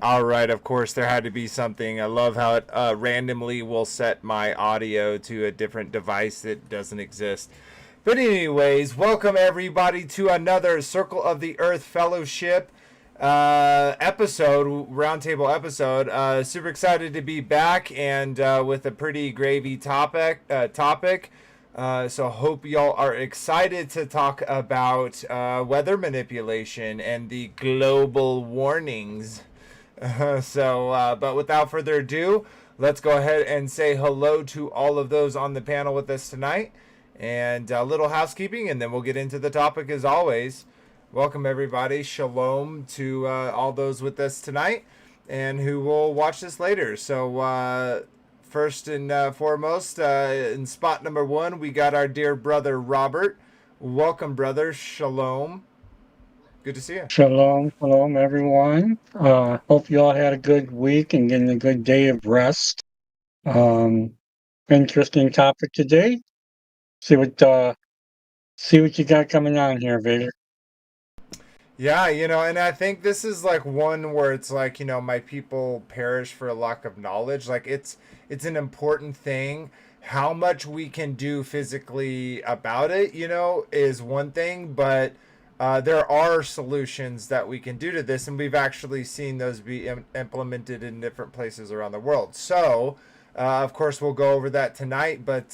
All right, of course, there had to be something. I love how it randomly will set my audio to a different device that doesn't exist. But, anyways, welcome everybody to another Circle of the Earth Fellowship episode, roundtable episode. Super excited to be back and with a pretty gravy topic. So hope y'all are excited to talk about weather manipulation and the global warnings. But without further ado, let's go ahead and say hello to all of those on the panel with us tonight. And a little housekeeping, and then we'll get into the topic as always. Welcome, everybody. Shalom to all those with us tonight and who will watch this later. So, first and foremost, in spot number one, we got our dear brother Robert. Welcome, brother. Shalom. Good to see you. Shalom, everyone. Hope you all had a good week and getting a good day of rest. Um, Interesting topic today. See what you got coming on here, Vader. Yeah, and I think this is like one where it's like, my people perish for a lack of knowledge. Like it's an important thing. How much we can do physically about it, is one thing, but there are solutions that we can do to this, and we've actually seen those be implemented in different places around the world. So, of course, we'll go over that tonight, but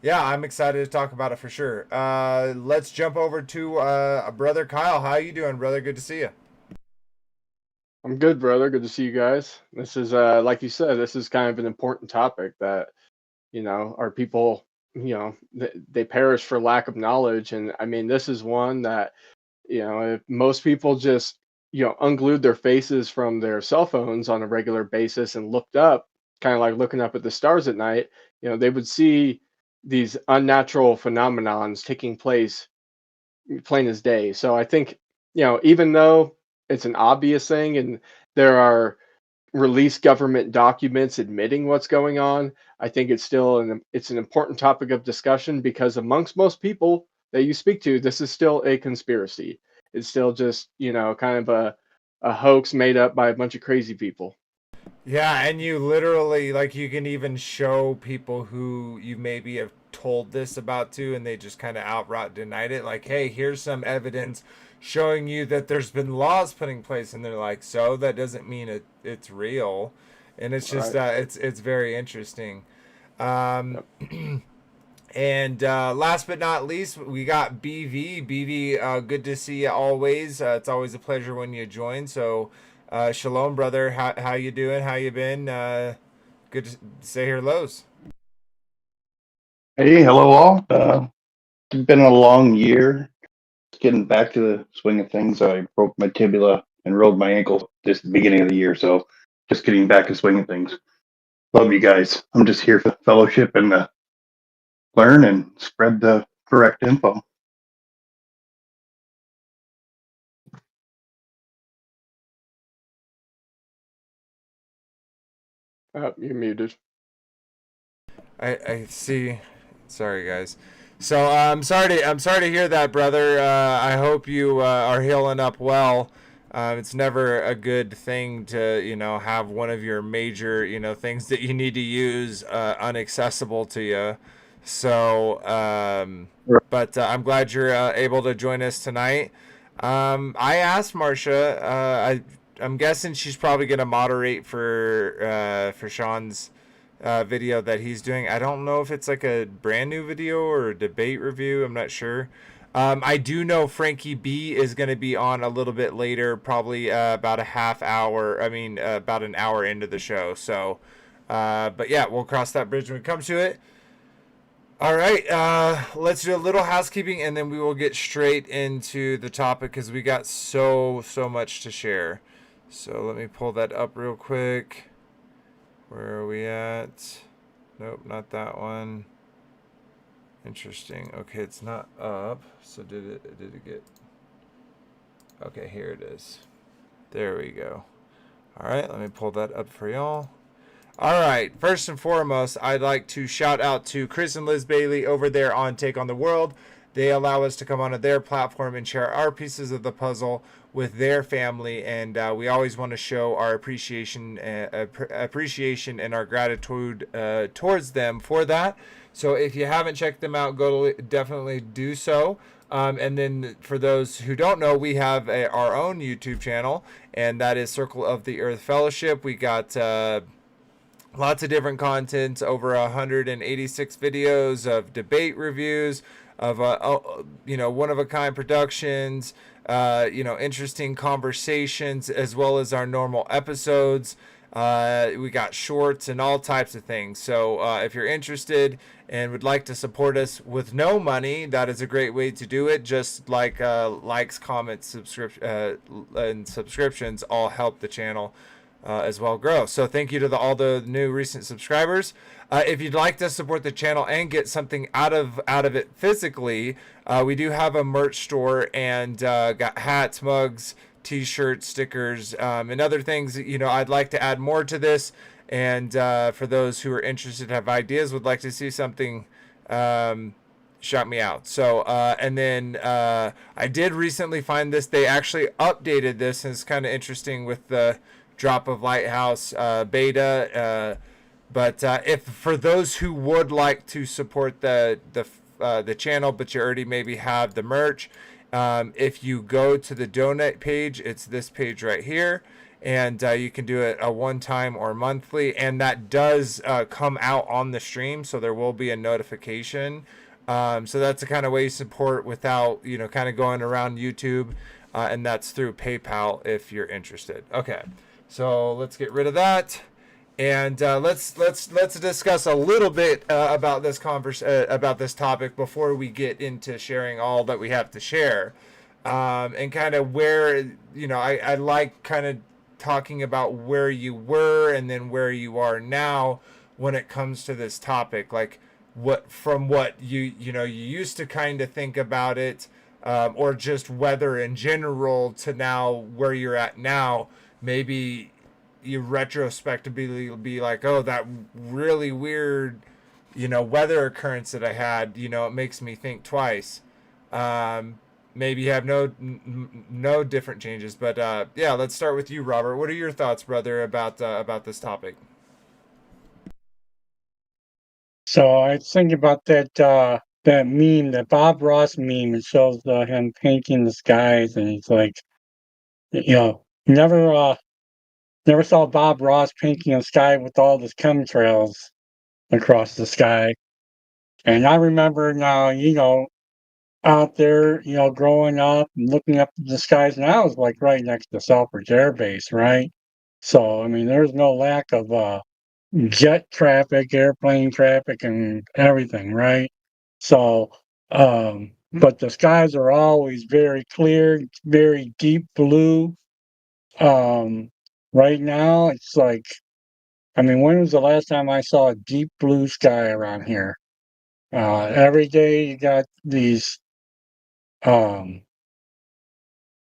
yeah, I'm excited to talk about it for sure. Let's jump over to brother Kyle. How you doing, brother? Good to see you. I'm good, brother. Good to see you guys. This is, like you said, this is kind of an important topic that, our people, they perish for lack of knowledge. And I mean, this is one that, if most people just, unglued their faces from their cell phones on a regular basis and looked up, kind of like looking up at the stars at night, they would see these unnatural phenomenons taking place plain as day. So I think, even though it's an obvious thing and there are released government documents admitting what's going on, I think it's an important topic of discussion because amongst most people that you speak to, this is still a conspiracy. It's still just, kind of a hoax made up by a bunch of crazy people. Yeah, and you literally, like, you can even show people who you maybe have told this about to, and they just kind of outright denied it. Like, hey, here's some evidence showing you that there's been laws put in place, and they're like, so that doesn't mean it's real, and it's just Right. it's very interesting. Um, Yep. and last but not least, we got BV. BV, good to see you always. It's always a pleasure when you join. So, shalom, brother. How you doing? How you been? Good to say hellos. Hey, hello all. It's been a long year. Getting back to the swing of things. I broke my tibia and rolled my ankle this beginning of the year, so just getting back to swing of things. Love you guys. I'm just here for fellowship and learn and spread the correct info. You're muted. I see. Sorry, guys. So I'm sorry to hear that, brother. I hope you are healing up well. It's never a good thing to have one of your major things that you need to use unaccessible to you. So, but I'm glad you're able to join us tonight. I asked Marcia. I'm guessing she's probably gonna moderate for Sean's video that he's doing. I don't know if it's like a brand new video or a debate review. I'm not sure. I do know Frankie B is going to be on a little bit later, probably about a half hour. I mean, about an hour into the show. So, but yeah, we'll cross that bridge when we come to it. All right, let's do a little housekeeping and then we will get straight into the topic because we got so much to share. So let me pull that up real quick. Where are we at? Nope, not that one. Interesting. Okay, it's not up. So did it get... Okay, here it is. There we go. All right, let me pull that up for y'all. All right, first and foremost, I'd like to shout out to Chris and Liz Bailey over there on Take on the World. They allow us to come onto their platform and share our pieces of the puzzle with their family, and we always want to show our appreciation and our gratitude towards them for that. So if you haven't checked them out, definitely do so. And then for those who don't know, we have our own YouTube channel, and that is Circle of the Earth Fellowship. We got lots of different content, over 186 videos of debate reviews, of one-of-a-kind productions, interesting conversations, as well as our normal episodes. We got shorts and all types of things. So if you're interested and would like to support us with no money, that is a great way to do it. Just like likes, comments, and subscriptions all help the channel as well grow. So thank you to all the new recent subscribers. If you'd like to support the channel and get something out of it physically, we do have a merch store, and got hats, mugs, t-shirts, stickers, and other things. I'd like to add more to this, and for those who are interested, have ideas, would like to see something, shout me out. So and then I did recently find this. They actually updated this, and it's kind of interesting with the drop of Lighthouse beta. But if for those who would like to support the channel, but you already maybe have the merch, if you go to the donate page, it's this page right here, and you can do it a one-time or monthly, and that does come out on the stream, so there will be a notification. So that's the kind of way you support without kind of going around YouTube, and that's through PayPal if you're interested. Okay, so let's get rid of that. And let's discuss a little bit about this topic before we get into sharing all that we have to share, and kind of where I like kind of talking about where you were and then where you are now when it comes to this topic, like what you used to kind of think about it, or just weather in general, to now where you're at now. Maybe you retrospectively be like, oh, that really weird, weather occurrence that I had, it makes me think twice. Maybe you have no different changes, but yeah, let's start with you, Robert. What are your thoughts, brother, about this topic? So I was thinking about that meme, that Bob Ross meme. It shows him painting the skies, and he's like, never saw Bob Ross painting a sky with all the chemtrails across the sky. And I remember now, out there, growing up and looking up at the skies, and I was like right next to Selfridge Air Base, right? So, I mean, there's no lack of jet traffic, airplane traffic, and everything, right? So, but the skies are always very clear, very deep blue. Um, right now, it's like, I mean, when was the last time I saw a deep blue sky around here? Every day you got these um,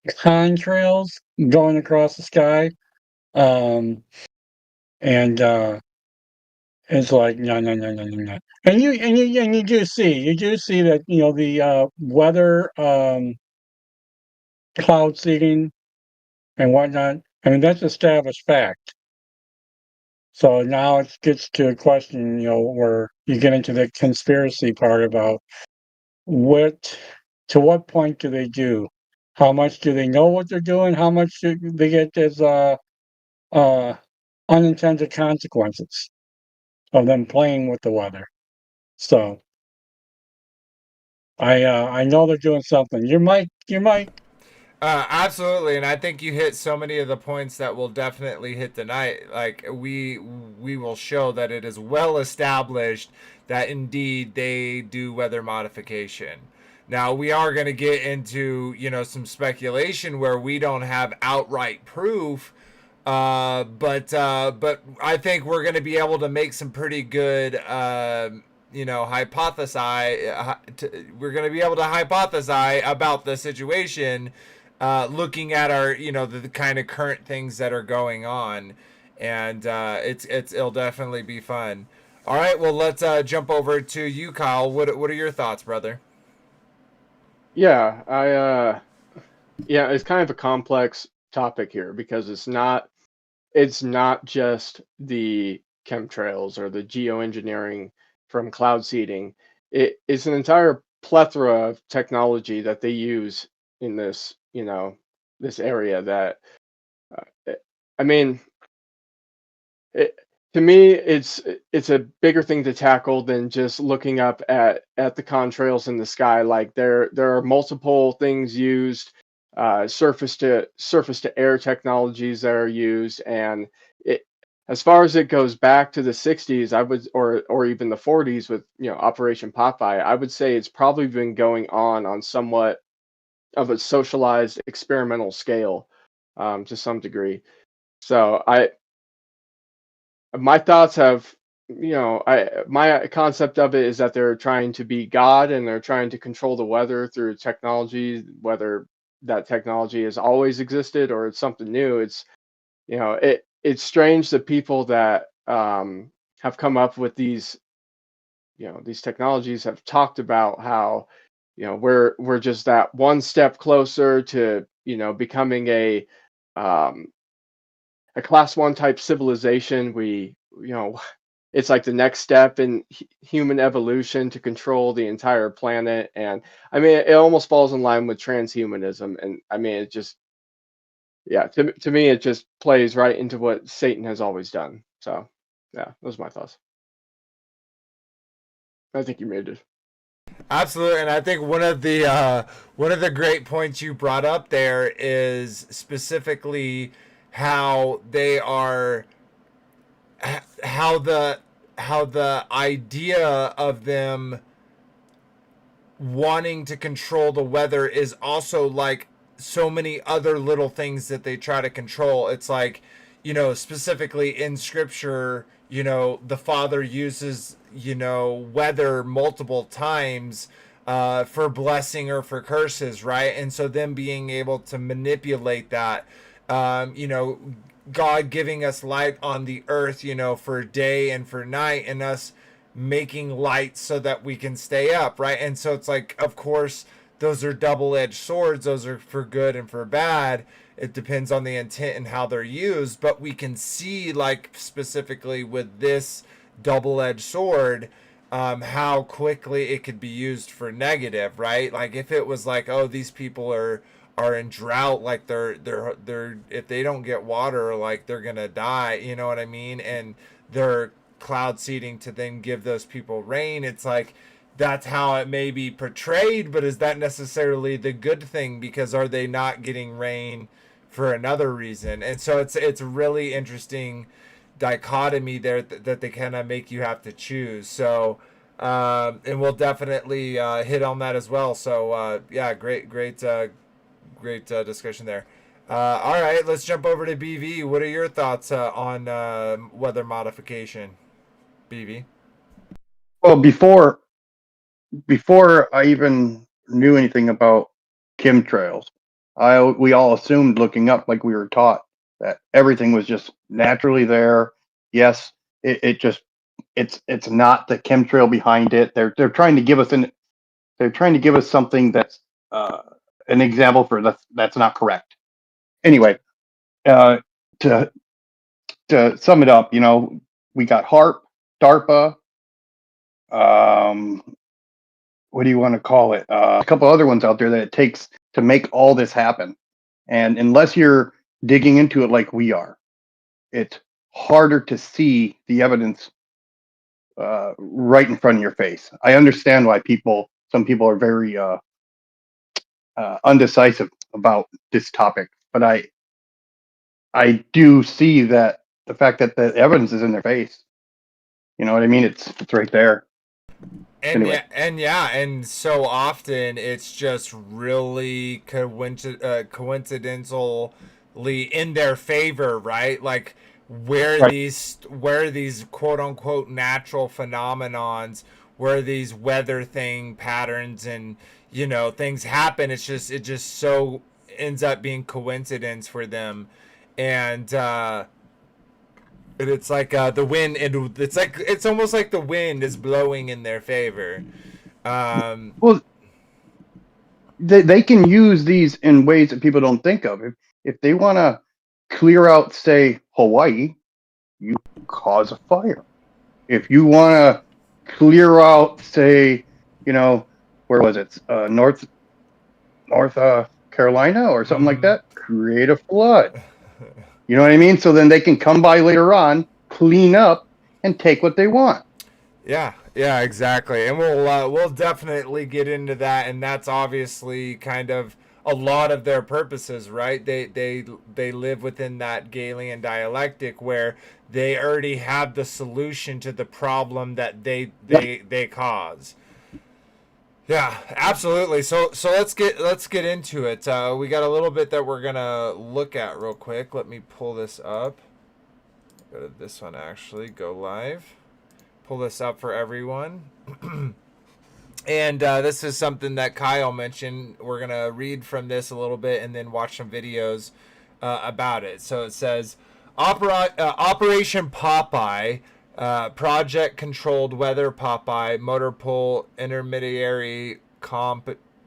contrails going across the sky, um, and it's like no, no, no, no, no, no. And you do see that the weather cloud seeding and whatnot. I mean, that's established fact. So now it gets to a question, where you get into the conspiracy part about to what point do they do? How much do they know what they're doing? How much do they get as uh, unintended consequences of them playing with the weather? So I know they're doing something. You might. Absolutely, and I think you hit so many of the points that we'll definitely hit tonight. Like we will show that it is well established that indeed they do weather modification. Now we are going to get into some speculation where we don't have outright proof, but I think we're going to be able to make some pretty good hypothesize. We're going to be able to hypothesize about the situation, looking at our the kind of current things that are going on, and it'll definitely be fun. All right, well, let's jump over to you, Kyle. What are your thoughts, brother? Yeah, yeah, it's kind of a complex topic here because it's not just the chemtrails or the geoengineering from cloud seeding. It's an entire plethora of technology that they use in this, this area that, I mean, it, to me, it's a bigger thing to tackle than just looking up at the contrails in the sky. Like there are multiple things used, surface to air technologies that are used, and it as far as it goes back to the 60s, I would or even the 40s with Operation Popeye, I would say it's probably been going on somewhat of a socialized experimental scale, to some degree. So my thoughts have I my concept of it is that they're trying to be god and they're trying to control the weather through technology, whether that technology has always existed or it's something new. It's strange that people that have come up with these technologies have talked about how we're just that one step closer to becoming um a class one type civilization. It's like the next step in human evolution to control the entire planet. And I mean, it almost falls in line with transhumanism. And I mean, it just, yeah, to me, it just plays right into what Satan has always done. So, yeah, those are my thoughts. I think you made it. Absolutely, and I think one of the great points you brought up there is specifically how they are how the how the idea of them wanting to control the weather is also like so many other little things that they try to control. It's like, specifically in scripture, the Father uses, weather multiple times for blessing or for curses, right? And so them being able to manipulate that, God giving us light on the earth, for day and for night, and us making lights so that we can stay up, right? And so it's like, of course, those are double-edged swords. Those are for good and for bad. It depends on the intent and how they're used. But we can see, like, specifically with this double-edged sword, how quickly it could be used for negative, right? Like if it was like, oh, these people are in drought, like they're if they don't get water, like they're gonna die, you know what I mean? And they're cloud seeding to then give those people rain. It's like that's how it may be portrayed, but is that necessarily the good thing? Because are they not getting rain for another reason? And so it's really interesting dichotomy there that they kind of make you have to choose. So and we'll definitely hit on that as well. So yeah, great discussion there. All right, let's jump over to BV. What are your thoughts on weather modification, BV? Well, before I even knew anything about chemtrails, we all assumed looking up like we were taught that everything was just naturally there. Yes, it just it's not the chemtrail behind it. They're trying to give us something that's uh, an example for that's not correct. Anyway, uh, to sum it up, we got HARP, DARPA, um, what do you want to call it? A couple other ones out there that it takes to make all this happen. And unless you're digging into it like we are, it's harder to see the evidence right in front of your face. I understand why some people are very undecisive about this topic, but I do see that the fact that the evidence is in their face. You know what I mean? It's right there. Anyway. And so often it's just really coincidentally in their favor, right? Like Right. where these quote unquote natural phenomenons, where these weather thing patterns and things happen. It just so ends up being coincidence for them, and it's like the wind, and it's almost like the wind is blowing in their favor. Um, Well, they can use these in ways that people don't think of. If they want to clear out, say, Hawaii, you cause a fire. If you want to clear out, say, where was it? North Carolina or something like Mm-hmm. that, create a flood. You know what I mean? So then they can come by later on, clean up, and take what they want. Yeah, exactly. And we'll definitely get into that, and that's obviously kind of a lot of their purposes, right? They live within that Galilean dialectic where they already have the solution to the problem that they cause. Yeah, absolutely. So let's get into it. We got a little bit that we're gonna look at real quick. Let me pull this up. Go to this one actually. Go live. Pull this up for everyone. And this is something that Kyle mentioned. We're going to read from this a little bit and then watch some videos about it. So it says, Operation Popeye, Project Controlled Weather Popeye, Motor Pool Intermediary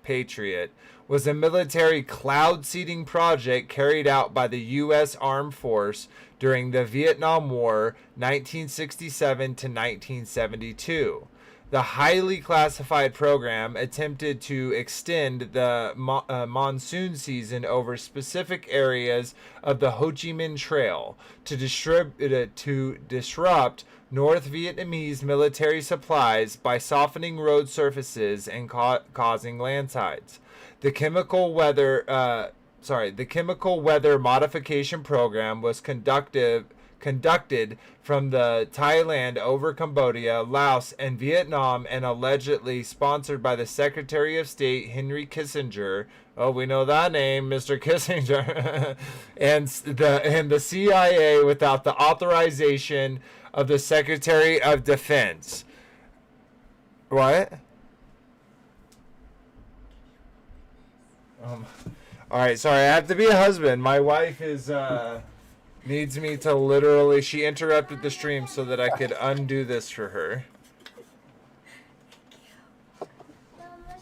Patriot, was a military cloud seeding project carried out by the U.S. Armed Force during the Vietnam War, 1967 to 1972. The highly classified program attempted to extend the monsoon season over specific areas of the Ho Chi Minh Trail to disrupt North Vietnamese military supplies by softening road surfaces and causing landslides. The chemical weather modification program was conducted from the Thailand over Cambodia, Laos, and Vietnam, and allegedly sponsored by the Secretary of State Henry Kissinger. Oh, we know that name, Mr. Kissinger, and the CIA without the authorization of the Secretary of Defense. What? All right, sorry. I have to be a husband. My wife is needs me to literally. She interrupted the stream so that I could undo this for her.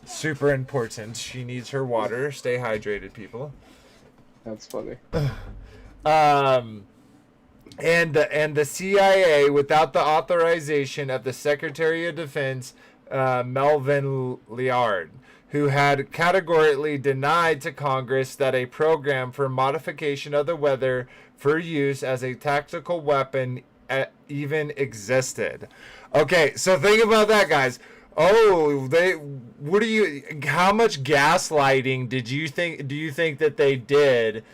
Super important. She needs her water. Stay hydrated, people. That's funny. And the CIA, without the authorization of the Secretary of Defense, Melvin Liard, who had categorically denied to Congress that a program for modification of the weather for use as a tactical weapon even existed. Okay, so think about that, guys. Oh, how much gaslighting do you think that they did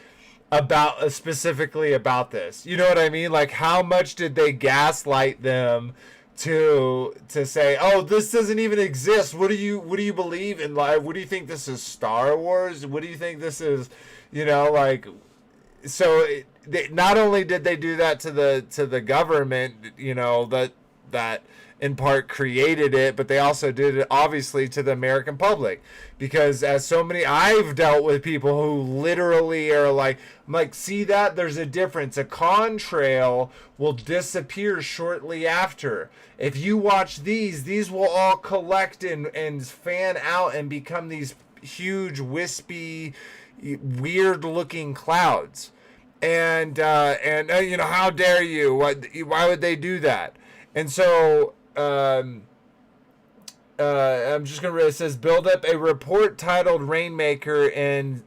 about specifically about this? You know what I mean? Like, how much did they gaslight them to say, oh, this doesn't even exist? What do you believe in life? What do you think this is, Star Wars? What do you think this is? Like, so not only did they do that to the government, that in part created it, but they also did it obviously to the American public, because as so many, I've dealt with people who literally are like, I'm like, see that? There's a difference. A contrail will disappear shortly after. If you watch these will all collect and fan out and become these huge, wispy, weird looking clouds. And how dare you? Why would they do that? And so I'm just gonna read. It says, build up a report titled Rainmaker in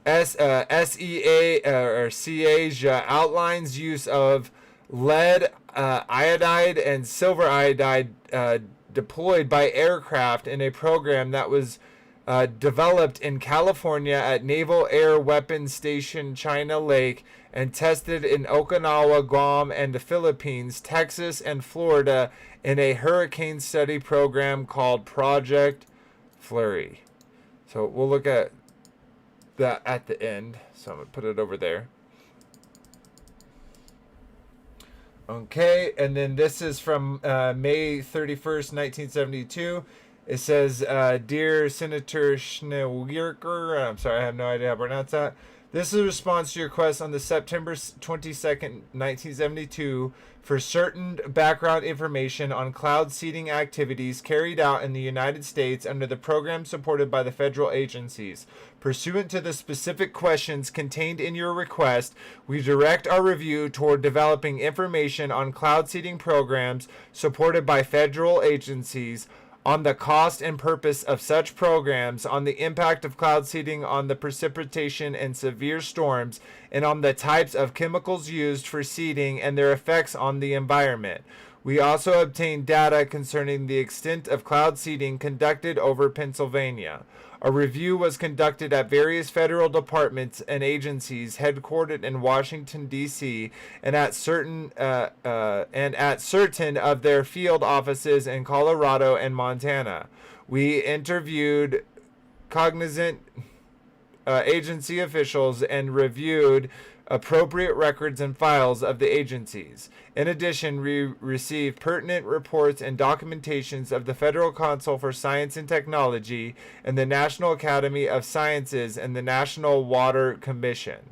SEA or CAsia outlines use of lead iodide and silver iodide deployed by aircraft in a program that was developed in California at Naval Air Weapons Station China Lake and tested in Okinawa, Guam, and the Philippines, Texas, and Florida in a hurricane study program called Project Flurry. So we'll look at that at the end. So I'm going to put it over there. Okay, and then this is from May 31st, 1972. It says, Dear Senator Schneewierker, I'm sorry, I have no idea how to pronounce that. This is a response to your request on the September 22nd, 1972 for certain background information on cloud seeding activities carried out in the United States under the program supported by the federal agencies. Pursuant to the specific questions contained in your request, we direct our review toward developing information on cloud seeding programs supported by federal agencies, on the cost and purpose of such programs, on the impact of cloud seeding on the precipitation and severe storms, and on the types of chemicals used for seeding and their effects on the environment. We also obtained data concerning the extent of cloud seeding conducted over Pennsylvania. A review was conducted at various federal departments and agencies headquartered in Washington, D.C., and at certain of their field offices in Colorado and Montana. We interviewed cognizant agency officials and reviewed appropriate records and files of the agencies. In addition, we received pertinent reports and documentations of the Federal Council for Science and Technology and the National Academy of Sciences and the National Water Commission.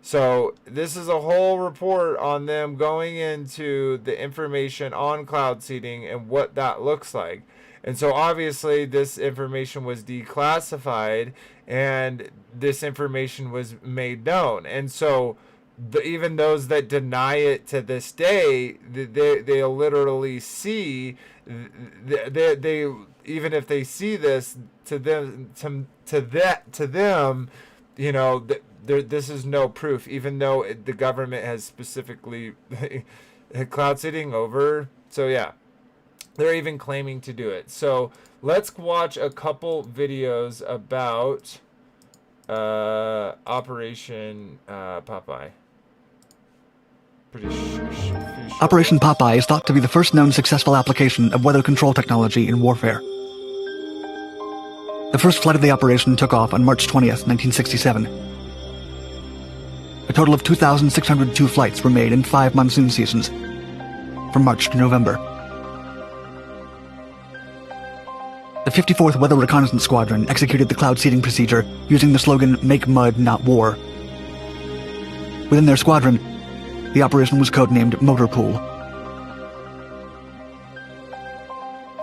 So this is a whole report on them going into the information on cloud seeding and what that looks like. And so obviously this information was declassified and this information was made known. And so even those that deny it to this day, they literally see, they even if they see this, to them, you know, this is no proof, even though the government has specifically cloud seeding over. So yeah. They're even claiming to do it. So let's watch a couple videos about Operation Popeye. Operation Popeye is thought to be the first known successful application of weather control technology in warfare. The first flight of the operation took off on March 20th, 1967. A total of 2,602 flights were made in 5 monsoon seasons, from March to November. The 54th Weather Reconnaissance Squadron executed the cloud seeding procedure using the slogan, "Make mud, not war." Within their squadron, the operation was codenamed Motor Pool.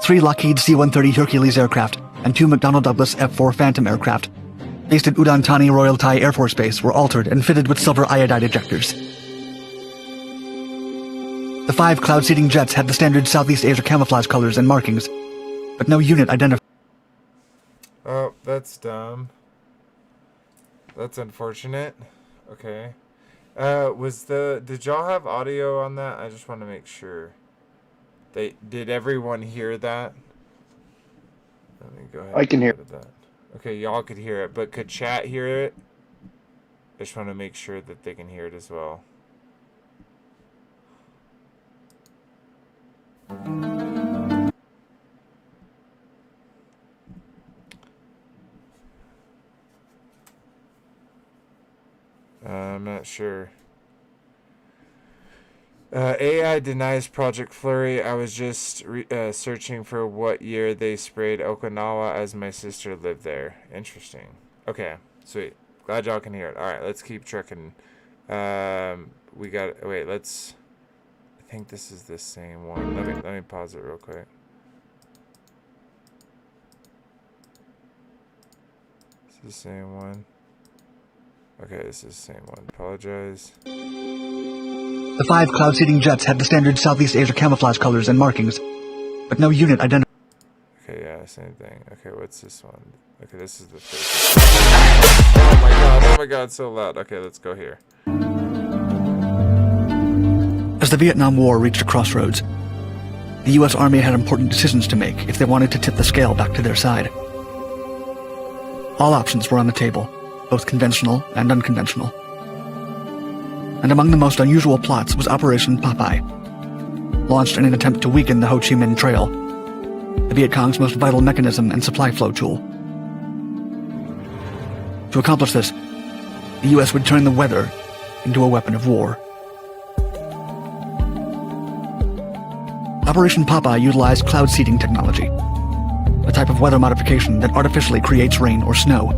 3 Lockheed C-130 Hercules aircraft and 2 McDonnell Douglas F-4 Phantom aircraft, based at Udon Thani Royal Thai Air Force Base, were altered and fitted with silver iodide ejectors. The 5 cloud seeding jets had the standard Southeast Asia camouflage colors and markings, but no unit identified. Oh, that's dumb. That's unfortunate. Okay. Did y'all have audio on that? I just want to make sure. Did everyone hear that? Let me go ahead. I can hear that. Okay, y'all could hear it, but could chat hear it? I just want to make sure that they can hear it as well. I'm not sure. AI denies Project Flurry. I was just searching for what year they sprayed Okinawa as my sister lived there. Interesting. Okay, sweet. Glad y'all can hear it. All right, let's keep trucking. We got. Wait, let's. I think this is the same one. Let me pause it real quick. It's the same one. Okay, this is the same one. Apologize. The 5 cloud seeding jets had the standard Southeast Asia camouflage colors and markings, but no unit identified. Okay, yeah, same thing. Okay, what's this one? Okay, this is the first one. Oh my god, so loud. Okay, let's go here. As the Vietnam War reached a crossroads, the U.S. Army had important decisions to make if they wanted to tip the scale back to their side. All options were on the table, both conventional and unconventional. And among the most unusual plots was Operation Popeye, launched in an attempt to weaken the Ho Chi Minh Trail, the Viet Cong's most vital mechanism and supply flow tool. To accomplish this, the U.S. would turn the weather into a weapon of war. Operation Popeye utilized cloud seeding technology, a type of weather modification that artificially creates rain or snow.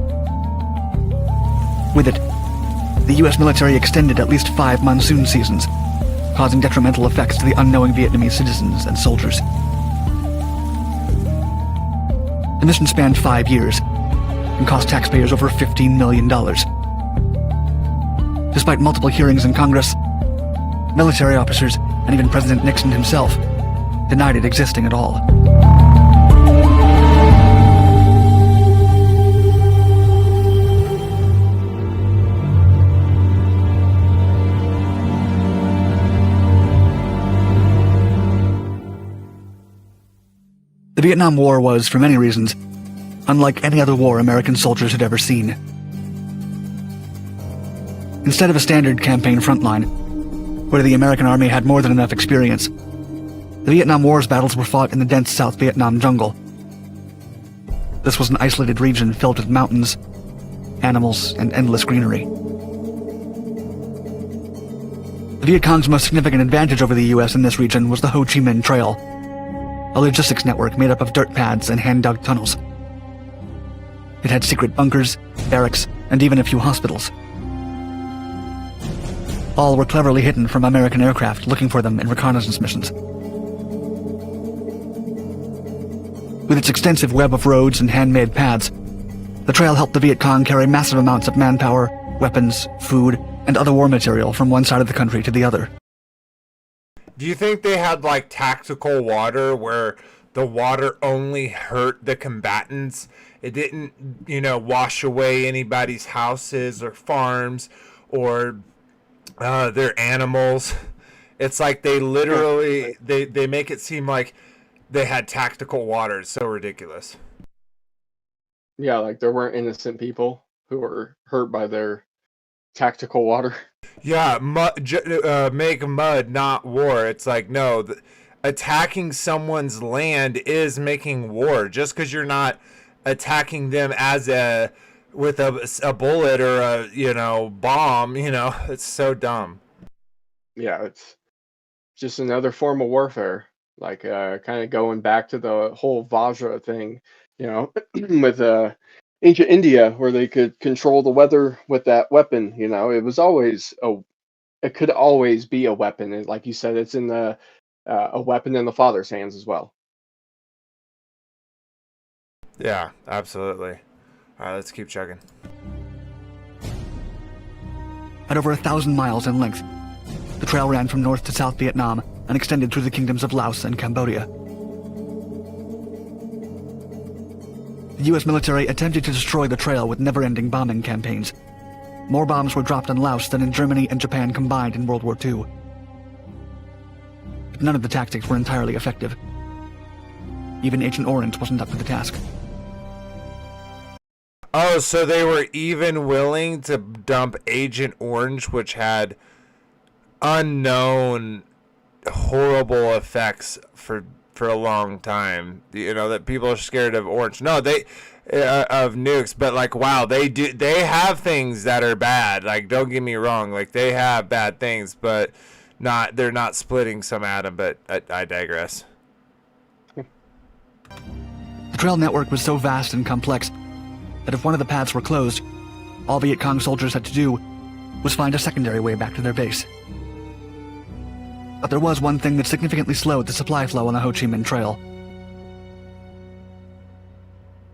With it, the U.S. military extended at least 5 monsoon seasons, causing detrimental effects to the unknowing Vietnamese citizens and soldiers. The mission spanned 5 years and cost taxpayers over $15 million. Despite multiple hearings in Congress, military officers, and even President Nixon himself denied it existing at all. The Vietnam War was, for many reasons, unlike any other war American soldiers had ever seen. Instead of a standard campaign frontline, where the American army had more than enough experience, the Vietnam War's battles were fought in the dense South Vietnam jungle. This was an isolated region filled with mountains, animals, and endless greenery. The Viet Cong's most significant advantage over the U.S. in this region was the Ho Chi Minh Trail, a logistics network made up of dirt pads and hand-dug tunnels. It had secret bunkers, barracks, and even a few hospitals. All were cleverly hidden from American aircraft looking for them in reconnaissance missions. With its extensive web of roads and handmade paths, the trail helped the Viet Cong carry massive amounts of manpower, weapons, food, and other war material from one side of the country to the other. Do you think they had like tactical water where the water only hurt the combatants? It didn't, wash away anybody's houses or farms or their animals. It's like they literally, they make it seem like they had tactical water. It's so ridiculous. Yeah, like there weren't innocent people who were hurt by their tactical water. Yeah, make mud, not war. It's like, no, attacking someone's land is making war. Just because you're not attacking them with a bullet or a bomb, it's so dumb. Yeah, it's just another form of warfare. Like kind of going back to the whole Vajra thing, with ancient India, where they could control the weather with that weapon. It was always it could always be a weapon, and like you said, it's in a weapon in the Father's hands as well. Yeah, absolutely. All right, let's keep checking. At over 1,000 miles in length, the trail ran from North to South Vietnam and extended through the kingdoms of Laos and Cambodia. The U.S. military attempted to destroy the trail with never-ending bombing campaigns. More bombs were dropped on Laos than in Germany and Japan combined in World War II. But none of the tactics were entirely effective. Even Agent Orange wasn't up to the task. Oh, so they were even willing to dump Agent Orange, which had unknown horrible effects for a long time. That people are scared of orange. No, they of nukes, but like, wow, they have things that are bad. Like, don't get me wrong, like they have bad things, but they're not splitting some atom. But I digress. The trail network was so vast and complex that if one of the paths were closed, all Viet Cong soldiers had to do was find a secondary way back to their base. But there was one thing that significantly slowed the supply flow on the Ho Chi Minh Trail.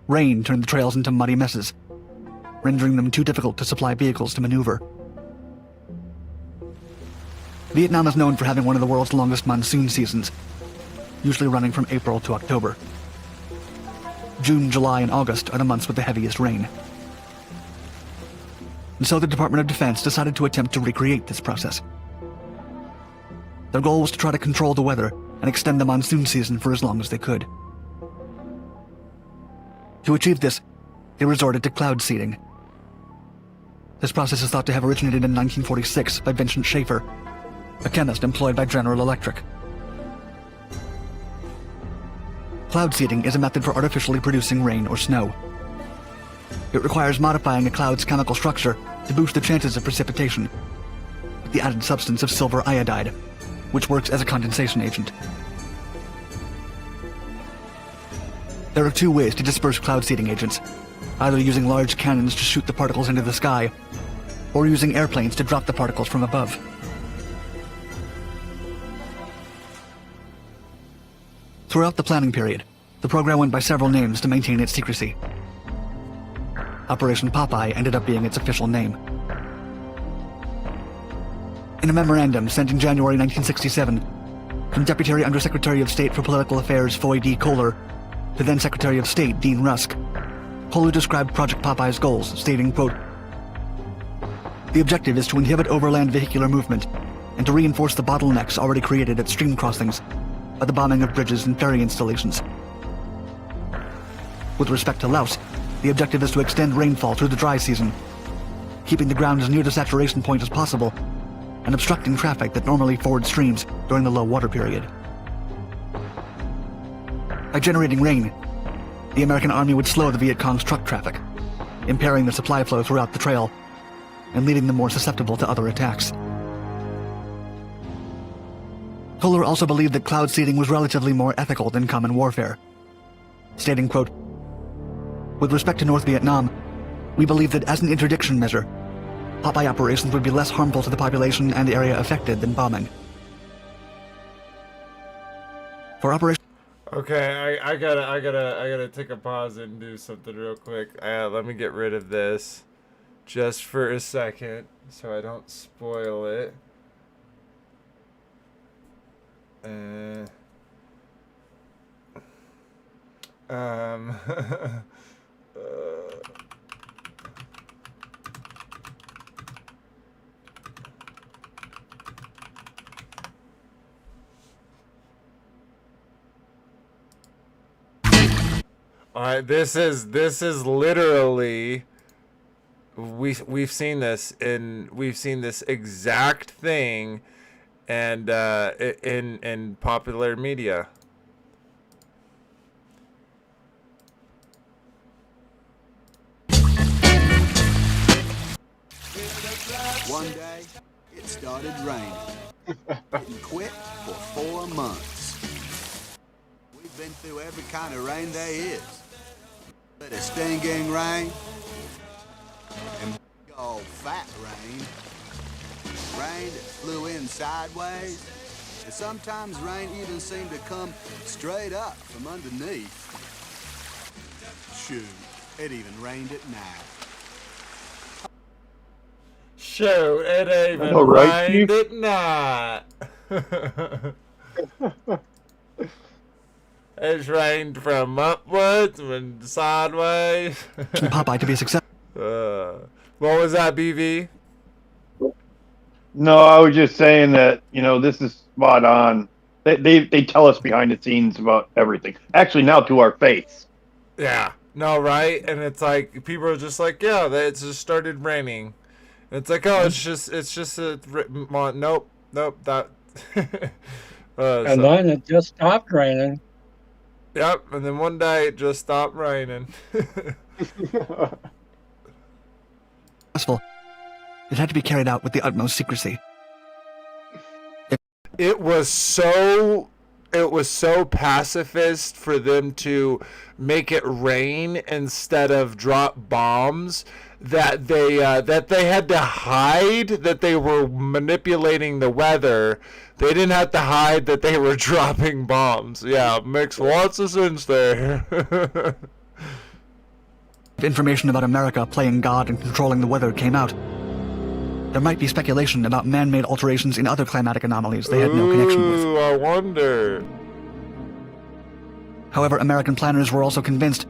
Rain turned the trails into muddy messes, rendering them too difficult to supply vehicles to maneuver. Vietnam is known for having one of the world's longest monsoon seasons, usually running from April to October. June, July, and August are the months with the heaviest rain. And so the Department of Defense decided to attempt to recreate this process. Their goal was to try to control the weather and extend the monsoon season for as long as they could. To achieve this, they resorted to cloud seeding. This process is thought to have originated in 1946 by Vincent Schaefer, a chemist employed by General Electric. Cloud seeding is a method for artificially producing rain or snow. It requires modifying a cloud's chemical structure to boost the chances of precipitation with the added substance of silver iodide, which works as a condensation agent. There are two ways to disperse cloud seeding agents, either using large cannons to shoot the particles into the sky, or using airplanes to drop the particles from above. Throughout the planning period, the program went by several names to maintain its secrecy. Operation Popeye ended up being its official name. In a memorandum sent in January 1967, from Deputy Undersecretary of State for Political Affairs Foy D. Kohler to then Secretary of State Dean Rusk, Kohler described Project Popeye's goals, stating, quote, "The objective is to inhibit overland vehicular movement and to reinforce the bottlenecks already created at stream crossings by the bombing of bridges and ferry installations. With respect to Laos, the objective is to extend rainfall through the dry season, keeping the ground as near the saturation point as possible and obstructing traffic that normally forwards streams during the low water period. By generating rain, the American Army would slow the Viet Cong's truck traffic, impairing the supply flow throughout the trail and leaving them more susceptible to other attacks." Kohler also believed that cloud seeding was relatively more ethical than common warfare, stating, quote, "With respect to North Vietnam, we believe that as an interdiction measure, Popeye operations would be less harmful to the population and the area affected than bombing. For Operation..." Okay, I gotta take a pause and do something real quick. Let me get rid of this just for a second so I don't spoil it. All right, this is literally we've seen this exact thing and in popular media. One day, it started raining. Didn't quit for 4 months. We've been through every kind of rain there is. But a stinging rain, and big old fat rain. Rain that flew in sideways, and sometimes rain even seemed to come straight up from underneath. Shoot, it even rained at night. Shoot, it even know, right, rained Chief? at night. It's rained from upwards and sideways. Popeye to be successful. What was that, BV? No, I was just saying that, this is spot on. They tell us behind the scenes about everything. Actually, now to our face. Yeah. No, right? And it's like, people are just like, yeah, it just started raining. And it's like, oh, it's just nope, that. And then it just stopped raining. Yep, and then one day it just stopped raining. It had to be carried out with the utmost secrecy. It was so pacifist for them to make it rain instead of drop bombs that they had to hide that they were manipulating the weather. They didn't have to hide that they were dropping bombs. Yeah, makes lots of sense there. If information about America playing God and controlling the weather came out, there might be speculation about man-made alterations in other climatic anomalies they had no connection with. Ooh, I wonder. However, American planners were also convinced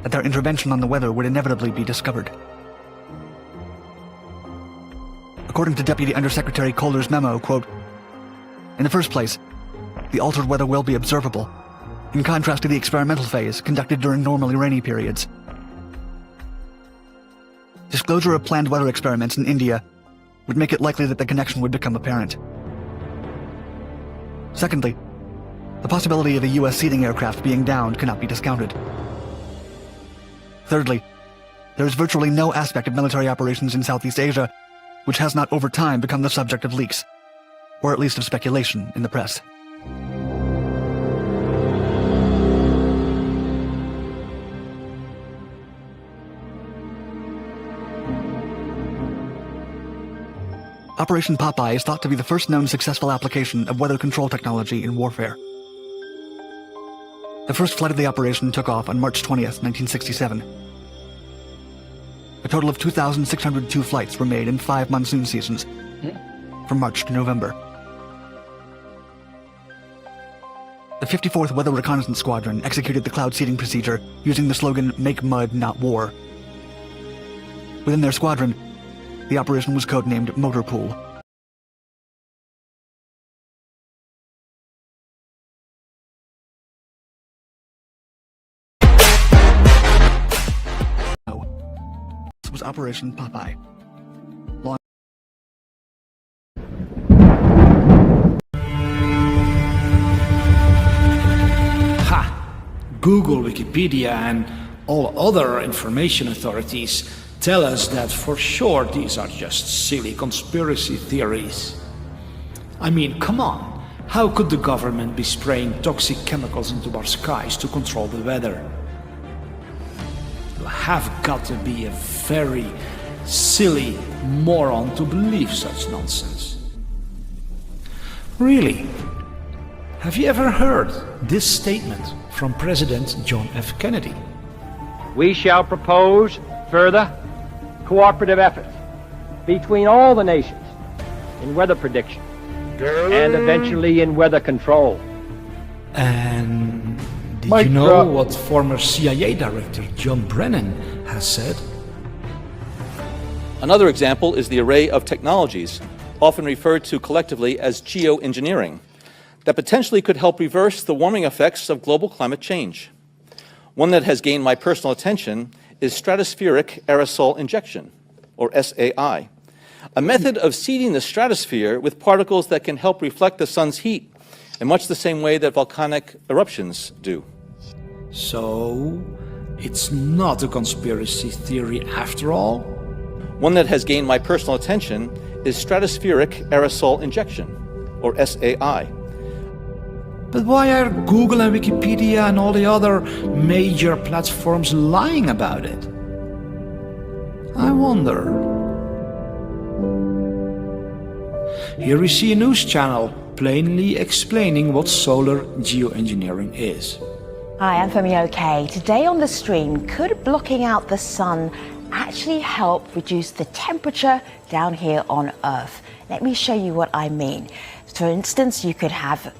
that their intervention on the weather would inevitably be discovered. According to Deputy Undersecretary Kohler's memo, quote, "In the first place, the altered weather will be observable, in contrast to the experimental phase conducted during normally rainy periods. Disclosure of planned weather experiments in India would make it likely that the connection would become apparent. Secondly, the possibility of a U.S. seeding aircraft being downed cannot be discounted. Thirdly, there is virtually no aspect of military operations in Southeast Asia which has not over time become the subject of leaks, or at least of speculation in the press." Operation Popeye is thought to be the first known successful application of weather control technology in warfare. The first flight of the operation took off on March 20th, 1967. A total of 2,602 flights were made in 5 monsoon seasons, from March to November. The 54th Weather Reconnaissance Squadron executed the cloud seeding procedure using the slogan, "Make mud, not war." Within their squadron, the operation was codenamed Motor Pool. This was Operation Popeye. Google, Wikipedia, and all other information authorities tell us that for sure these are just silly conspiracy theories. I mean, come on, how could the government be spraying toxic chemicals into our skies to control the weather? You have got to be a very silly moron to believe such nonsense. Really? Have you ever heard this statement from President John F. Kennedy? We shall propose further cooperative efforts between all the nations in weather prediction and eventually in weather control. And did you know what former CIA Director John Brennan has said? Another example is the array of technologies, often referred to collectively as geoengineering, that potentially could help reverse the warming effects of global climate change. One that has gained my personal attention is stratospheric aerosol injection, or SAI, a method of seeding the stratosphere with particles that can help reflect the sun's heat in much the same way that volcanic eruptions do. So, it's not a conspiracy theory after all? One that has gained my personal attention is stratospheric aerosol injection, or SAI. But why are Google and Wikipedia and all the other major platforms lying about it? I wonder. Here we see a news channel plainly explaining what solar geoengineering is. Hi, I'm Femi OK. Today on the stream, could blocking out the sun actually help reduce the temperature down here on Earth? Let me show you what I mean. For instance, you could have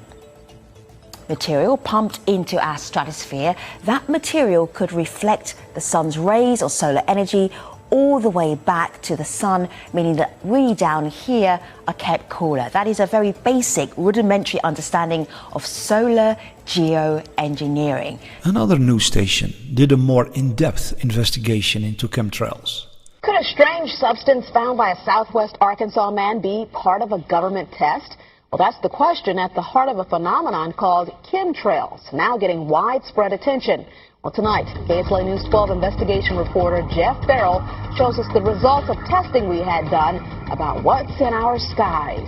material pumped into our stratosphere. That material could reflect the sun's rays or solar energy all the way back to the sun, meaning that we down here are kept cooler. That is a very basic, rudimentary understanding of solar geoengineering. Another news station did a more in-depth investigation into chemtrails. Could a strange substance found by a Southwest Arkansas man be part of a government test? Well, that's the question at the heart of a phenomenon called chemtrails, now getting widespread attention. Well, tonight, KSLA News 12 investigation reporter Jeff Farrell shows us the results of testing we had done about what's in our skies.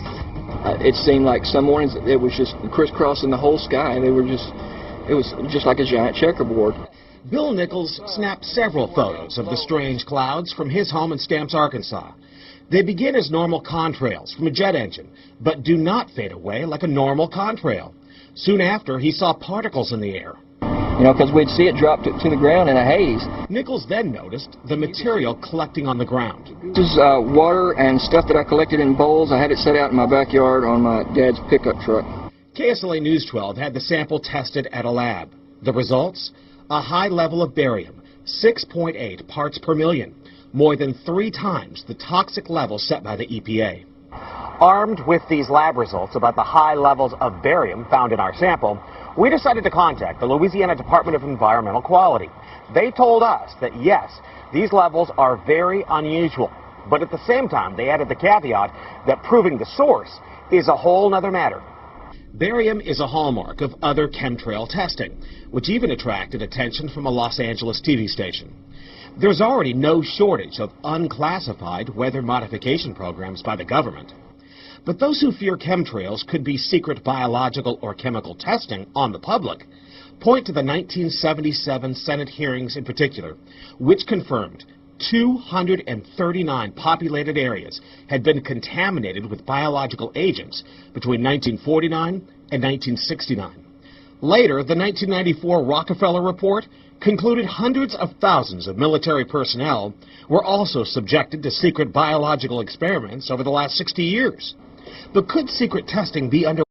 It seemed like some mornings it was just crisscrossing the whole sky. It was just like a giant checkerboard. Bill Nichols snapped several photos of the strange clouds from his home in Stamps, Arkansas. They begin as normal contrails from a jet engine, but do not fade away like a normal contrail. Soon after, he saw particles in the air. You know, because we'd see it drop to the ground in a haze. Nichols then noticed the material collecting on the ground. This is water and stuff that I collected in bowls. I had it set out in my backyard on my dad's pickup truck. KSLA News 12 had the sample tested at a lab. The results? A high level of barium, 6.8 parts per million, more than 3 times the toxic level set by the EPA. Armed with these lab results about the high levels of barium found in our sample, we decided to contact the Louisiana Department of Environmental Quality. They told us that yes, these levels are very unusual, but at the same time they added the caveat that proving the source is a whole nother matter. Barium is a hallmark of other chemtrail testing, which even attracted attention from a Los Angeles TV station. There's already no shortage of unclassified weather modification programs by the government. But those who fear chemtrails could be secret biological or chemical testing on the public point to the 1977 Senate hearings in particular, which confirmed 239 populated areas had been contaminated with biological agents between 1949 and 1969. Later, the 1994 Rockefeller Report concluded hundreds of thousands of military personnel were also subjected to secret biological experiments over the last 60 years. But could secret testing be under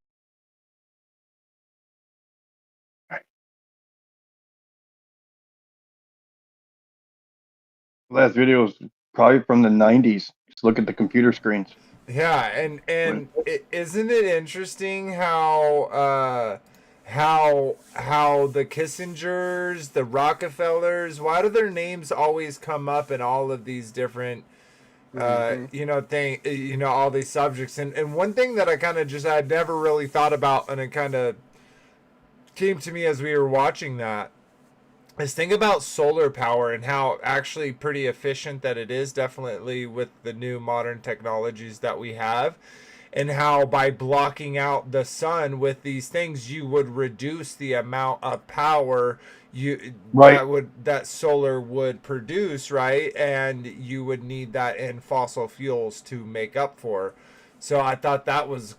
Last video is probably from the 90s. Just look at the computer screens. Yeah, and isn't it interesting how the Kissingers, the Rockefellers, why do their names always come up in all of these different all these subjects? And one thing that I kind of just I'd never really thought about, and it kind of came to me as we were watching that, is think about solar power and how actually pretty efficient that it is, definitely with the new modern technologies that we have, and how by blocking out the sun with these things you would reduce the amount of power that solar would produce, right? And you would need that in fossil fuels to make up for. So I thought that was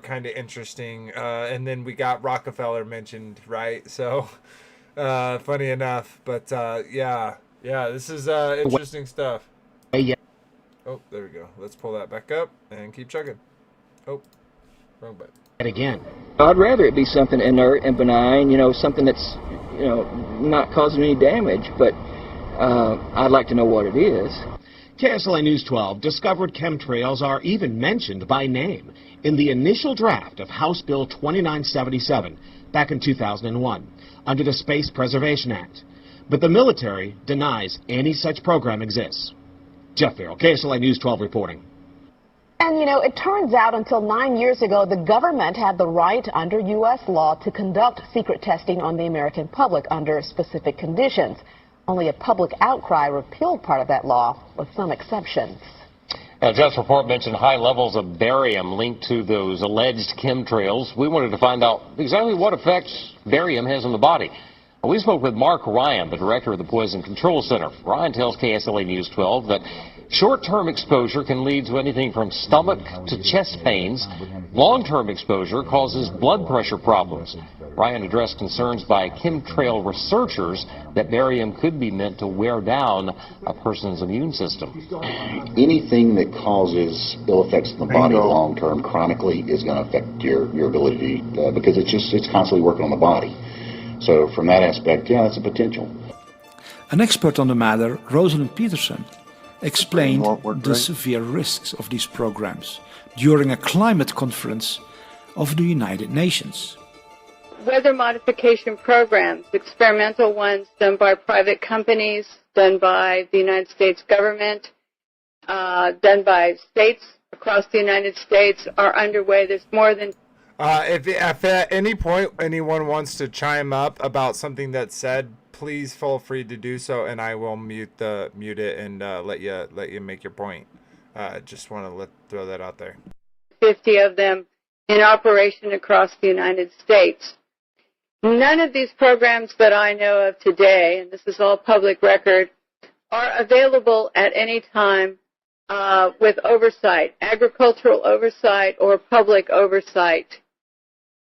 kind of interesting. And then we got Rockefeller mentioned, right? So funny enough, but yeah, this is interesting stuff. Oh, there we go. Let's pull that back up and keep chugging. Oh, wrong button. and again? I'd rather it be something inert and benign, something that's, not causing any damage, but I'd like to know what it is. KSLA News 12 discovered chemtrails are even mentioned by name in the initial draft of House Bill 2977 back in 2001 under the Space Preservation Act. But the military denies any such program exists. Jeff Farrell, KSLA News 12 reporting. And, it turns out until 9 years ago, the government had the right under U.S. law to conduct secret testing on the American public under specific conditions. Only a public outcry repealed part of that law, with some exceptions. Now, Jeff's report mentioned high levels of barium linked to those alleged chemtrails. We wanted to find out exactly what effects barium has on the body. We spoke with Mark Ryan, the director of the Poison Control Center. Ryan tells KSLA News 12 that short-term exposure can lead to anything from stomach to chest pains. Long-term exposure causes blood pressure problems. Ryan addressed concerns by chemtrail researchers that barium could be meant to wear down a person's immune system. Anything that causes ill effects in the body long-term, chronically, is going to affect your ability because it's constantly working on the body. So from that aspect, yeah, that's a potential. An expert on the matter, Rosalind Peterson, explained the severe risks of these programs during a climate conference of the United Nations. Weather modification programs, experimental ones done by private companies, done by the United States government, done by states across the United States, are underway. There's more than if at any point anyone wants to chime up about something that's said, please feel free to do so, and I will mute it and let you make your point. Just want to throw that out there. 50 of them in operation across the United States. None of these programs that I know of today, and this is all public record, are available at any time with oversight, agricultural oversight or public oversight.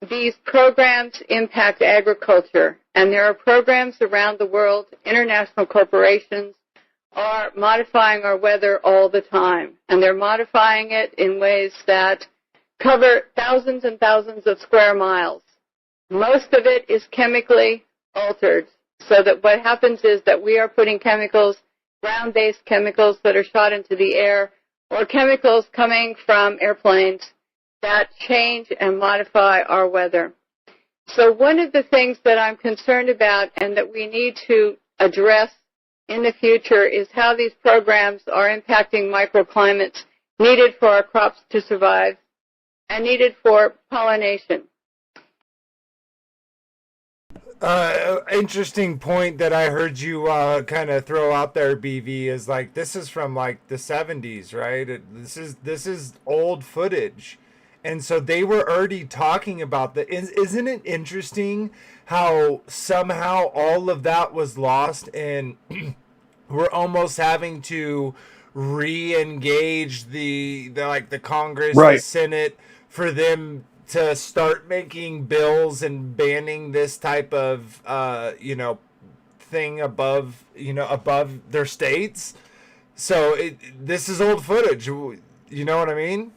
These programs impact agriculture, and there are programs around the world, international corporations are modifying our weather all the time, and they're modifying it in ways that cover thousands and thousands of square miles. Most of it is chemically altered, so that what happens is that we are putting chemicals, ground-based chemicals that are shot into the air, or chemicals coming from airplanes that change and modify our weather. So one of the things that I'm concerned about and that we need to address in the future is how these programs are impacting microclimates needed for our crops to survive and needed for pollination. Interesting point that I heard you kind of throw out there, BV, is like this is from like the 70s, right? This is old footage. And so they were already talking about that. Isn't it interesting how somehow all of that was lost in we're almost having to re-engage the Congress, the Right. Senate, for them to start making bills and banning this type of thing above their states. So this is old footage. You know what I mean?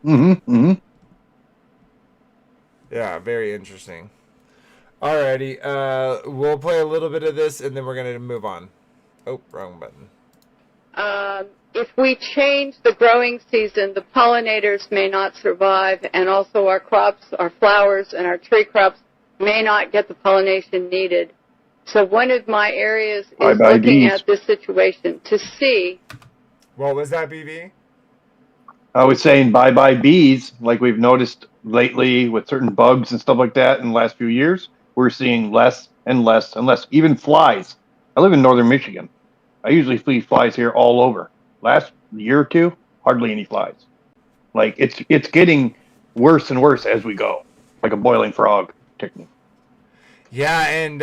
Mm-hmm. Mm-hmm. Yeah, very interesting. Alrighty, we'll play a little bit of this and then we're gonna move on. Oh, wrong button. If we change the growing season, the pollinators may not survive, and also our crops, our flowers, and our tree crops may not get the pollination needed. So one of my areas is Bye-bye looking bees. at this situation to see. What was that, BB? I was saying bye-bye bees, like we've noticed lately with certain bugs and stuff like that in the last few years. We're seeing less and less and less. Even flies. I live in northern Michigan. I usually see flies here all over. Last year or two, hardly any flies. Like it's getting worse and worse as we go, like a boiling frog technique. Yeah, and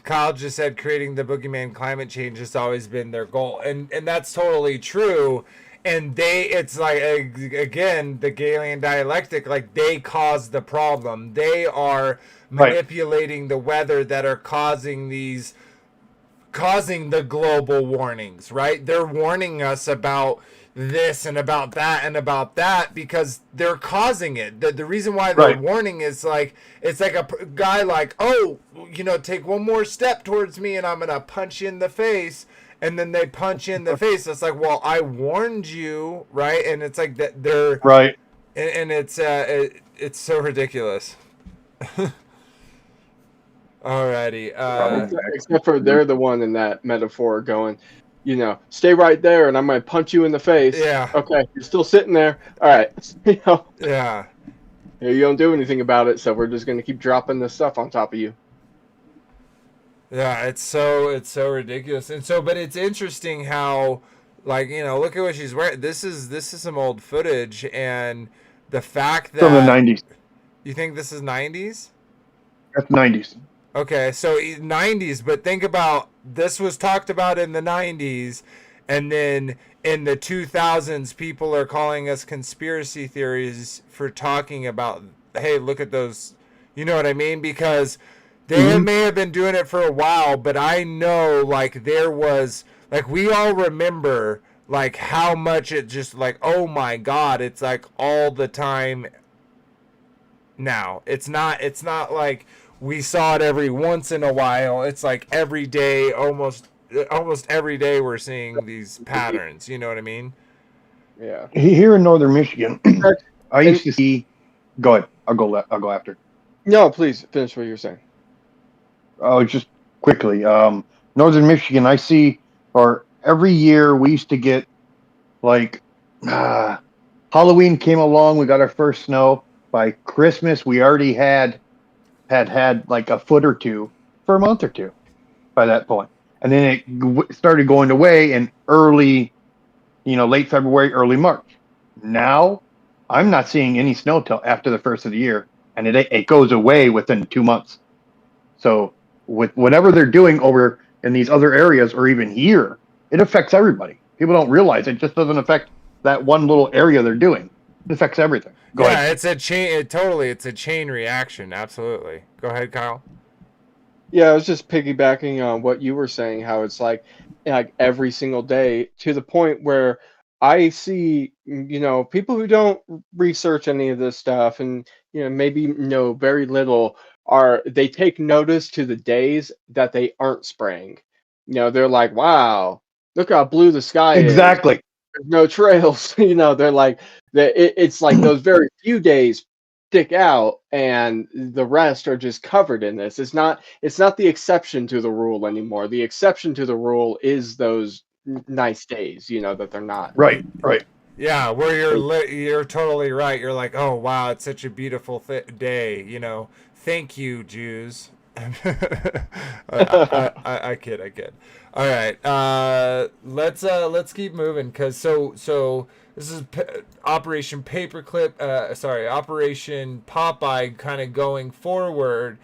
Kyle just said creating the boogeyman climate change has always been their goal, and that's totally true. And it's like, again, the Galilean dialectic, like they caused the problem. They are manipulating the weather that are causing the global warnings, right? They're warning us about this and about that and about that because they're causing it. The reason why they're warning is like, it's like a guy like, oh, take one more step towards me and I'm going to punch you in the face. And then they punch you in the face. It's like, well, I warned you, right? And it's like that they're right. And it's so ridiculous. Alrighty. Except for they're the one in that metaphor going, stay right there and I'm going to punch you in the face. Yeah. Okay, you're still sitting there. All right. Yeah. You don't do anything about it, so we're just going to keep dropping this stuff on top of you. Yeah, it's so ridiculous. And so, but it's interesting how, like, look at what she's wearing. This is some old footage, and the fact that From the 90s. You think this is 90s? That's 90s. Okay, so 90s, but think about this was talked about in the 90s, and then in the 2000s, people are calling us conspiracy theories for talking about, hey, look at those, you know what I mean? Because they may have been doing it for a while, but I know, like, there was, like, we all remember, like, how much it just, like, oh my God, it's like all the time now. It's not like we saw it every once in a while. It's like every day, almost every day we're seeing these patterns. You know what I mean? Yeah. Here in northern Michigan, I used to see. Go ahead. I'll go after. No, please finish what you're saying. Oh, just quickly. Northern Michigan, I see, or every year we used to get like Halloween came along. We got our first snow. By Christmas, we already had like a foot or two for a month or two by that point. And then it started going away in early, late February, early March. Now, I'm not seeing any snow till after the first of the year, and it goes away within 2 months. So with whatever they're doing over in these other areas or even here, it affects everybody. People don't realize it just doesn't affect that one little area they're doing. It affects everything. Go ahead. It's a chain. It's a chain reaction. Absolutely. Go ahead, Kyle. Yeah, I was just piggybacking on what you were saying, how it's like every single day, to the point where I see, people who don't research any of this stuff and, maybe know very little, they take notice to the days that they aren't spraying. They're like, wow, look how blue the sky is. Exactly. There's no trails. They're like, it's like those very few days stick out and the rest are just covered in this. It's not the exception to the rule anymore. The exception to the rule is those nice days, that they're not. Right. Yeah, where you're totally right. You're like, oh wow, it's such a beautiful day. Thank you, Jews. I kid. All right, let's keep moving because so this is Operation Paperclip. Operation Popeye kind of going forward,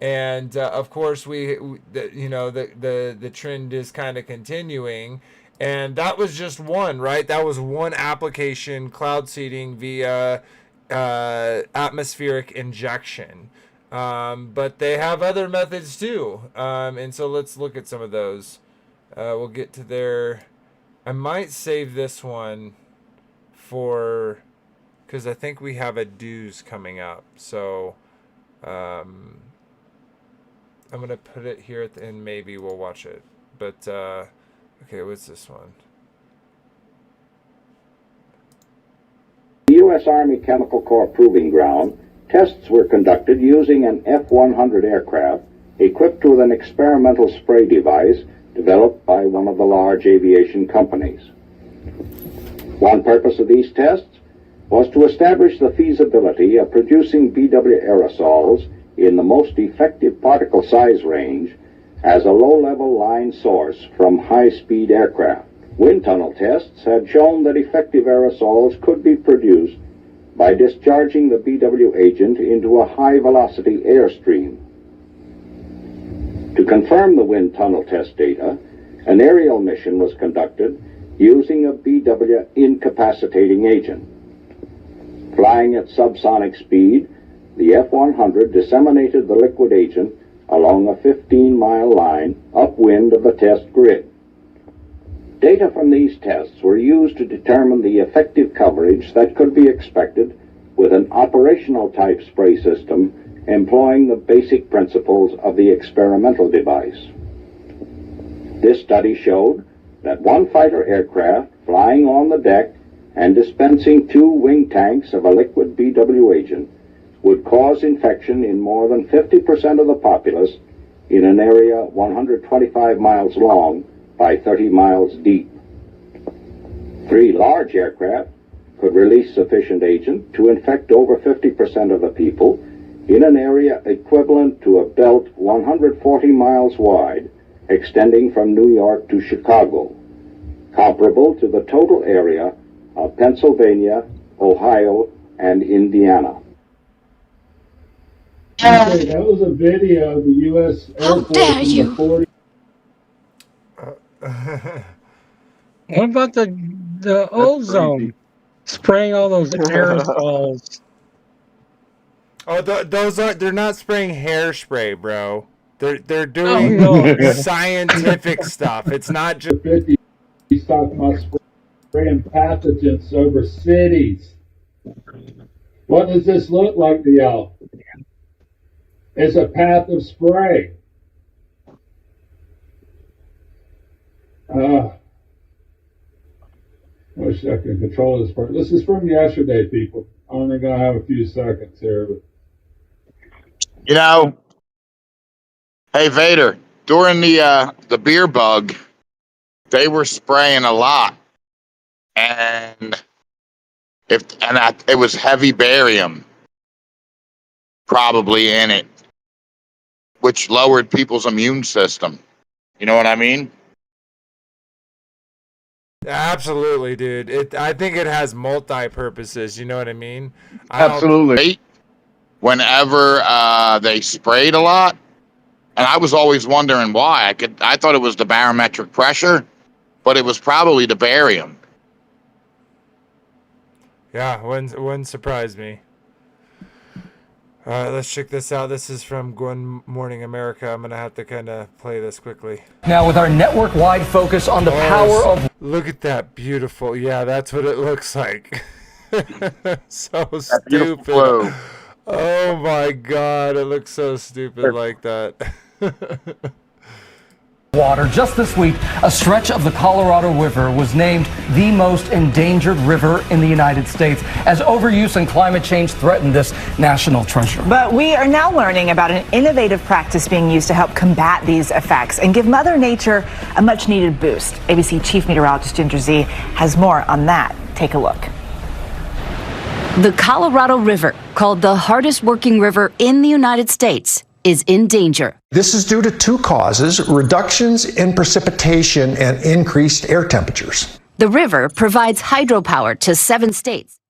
And of course, the trend is kind of continuing. And that was just one, right? That was one application, cloud seeding via atmospheric injection. But they have other methods too. And so let's look at some of those. We'll get to their... I might save this one for... because I think we have a dues coming up. So I'm going to put it here at the end. Maybe we'll watch it. But, okay, what's this one? The U.S. Army Chemical Corps Proving Ground, tests were conducted using an F-100 aircraft equipped with an experimental spray device developed by one of the large aviation companies. One purpose of these tests was to establish the feasibility of producing BW aerosols in the most effective particle size range as a low-level line source from high-speed aircraft. Wind tunnel tests had shown that effective aerosols could be produced by discharging the BW agent into a high-velocity airstream. To confirm the wind tunnel test data, an aerial mission was conducted using a BW incapacitating agent. Flying at subsonic speed, the F-100 disseminated the liquid agent along a 15-mile line upwind of the test grid. Data from these tests were used to determine the effective coverage that could be expected with an operational type spray system employing the basic principles of the experimental device. This study showed that one fighter aircraft flying on the deck and dispensing 2 wing tanks of a liquid BW agent would cause infection in more than 50% of the populace in an area 125 miles long by 30 miles deep. 3 large aircraft could release sufficient agent to infect over 50% of the people in an area equivalent to a belt 140 miles wide, extending from New York to Chicago, comparable to the total area of Pennsylvania, Ohio, and Indiana. Okay, that was a video of the U.S. Air Force in the 40s. What about the ozone? Spraying all those aerosols. Oh, they're not spraying hairspray, bro. They're doing scientific stuff. It's not just... He's talking about spraying pathogens over cities. What does this look like to y'all? It's a path of spray. Wish I could control this part. This is from yesterday, people. I'm only going to have a few seconds here. But... You know, hey, Vader, during the beer bug, they were spraying a lot. And it was heavy barium probably in it, which lowered people's immune system. You know what I mean? Absolutely, dude. I think it has multi-purposes. You know what I mean? Absolutely. Whenever they sprayed a lot, and I was always wondering why. I thought it was the barometric pressure, but it was probably the barium. Yeah, wouldn't surprise me. All right, let's check this out. This is from Good Morning America. I'm going to have to kind of play this quickly. Now, with our network-wide focus on the power of... Look at that beautiful... Yeah, that's what it looks like. So stupid. Oh, my God. It looks so stupid like that. Water. Just this week, a stretch of the Colorado River was named the most endangered river in the United States as overuse and climate change threaten this national treasure. But we are now learning about an innovative practice being used to help combat these effects and give Mother Nature a much needed boost. ABC Chief Meteorologist Ginger Z has more on that. Take a look. The Colorado River, called the hardest working river in the United States, is in danger. This is due to 2 causes: reductions in precipitation and increased air temperatures. The river provides hydropower to 7 states.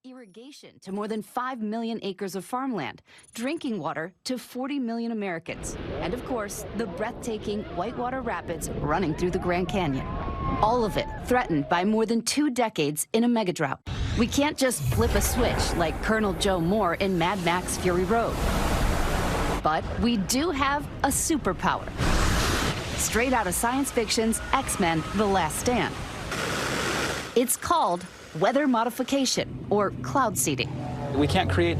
to more than 5 million acres of farmland, drinking water to 40 million Americans, and of course, the breathtaking whitewater rapids running through the Grand Canyon. All of it threatened by more than 2 decades in a megadrought. We can't just flip a switch like Colonel Joe Moore in Mad Max Fury Road. But we do have a superpower. Straight out of science fiction's X-Men: The Last Stand. It's called weather modification, or cloud seeding. We can't create...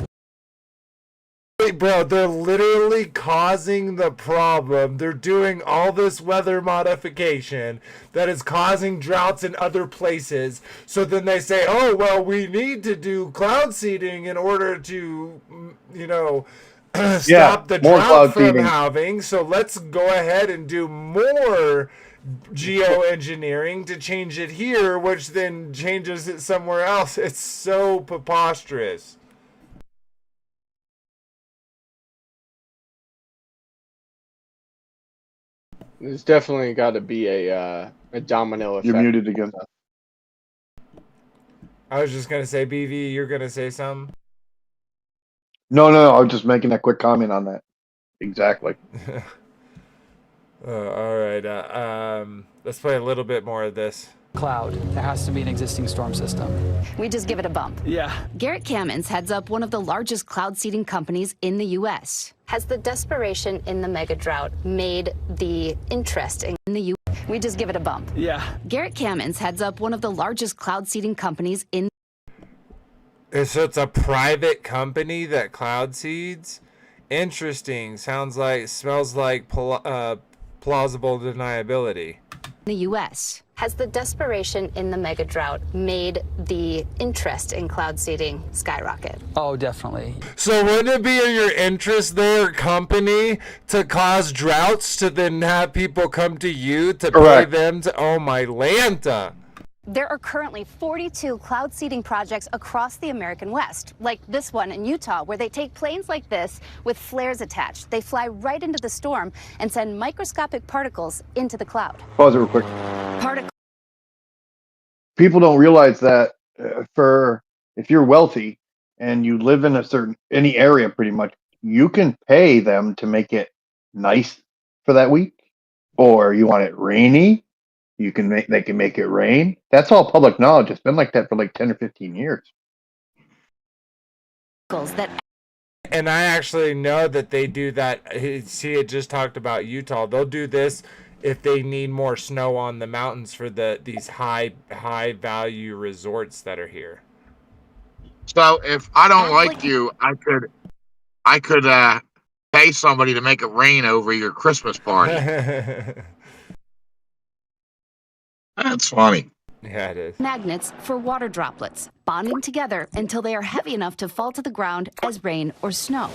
Wait, bro, they're literally causing the problem. They're doing all this weather modification that is causing droughts in other places. So then they say, oh, well, we need to do cloud seeding in order to, you know, stop the drought from having. So let's go ahead and do more geoengineering to change it here, which then changes it somewhere else. It's so preposterous. There's definitely got to be a domino effect. You're muted again. I was just gonna say, BV, you're gonna say something. No, I was just making that quick comment on that. Exactly. All right. Let's play a little bit more of this. Cloud. There has to be an existing storm system. We just give it a bump. Yeah. Garrett Kamens heads up one of the largest cloud seeding companies in the U.S. Has the desperation in the megadrought made the interest in the U.S.? We just give it a bump. Yeah. Garrett Kamens heads up one of the largest cloud seeding companies in. So it's a private company that cloud seeds? Interesting. Smells like plausible deniability. The U.S. Has the desperation in the megadrought made the interest in cloud seeding skyrocket? Oh, definitely. So wouldn't it be in your interest, their company, to cause droughts to then have people come to you to pay them to? Oh my Lanta. There are currently 42 cloud seeding projects across the American West, like this one in Utah, where they take planes like this with flares attached. They fly right into the storm and send microscopic particles into the cloud. Pause it real quick. People don't realize that if you're wealthy and you live in any area pretty much, you can pay them to make it nice for that week, or you want it rainy. They can make it rain. That's all public knowledge. It's been like that for like 10 or 15 years. And I actually know that they do that. See, it just talked about Utah. They'll do this if they need more snow on the mountains for these high value resorts that are here. So if I don't like you, I could pay somebody to make it rain over your Christmas party. That's funny. Yeah, it is. Magnets for water droplets, bonding together until they are heavy enough to fall to the ground as rain or snow.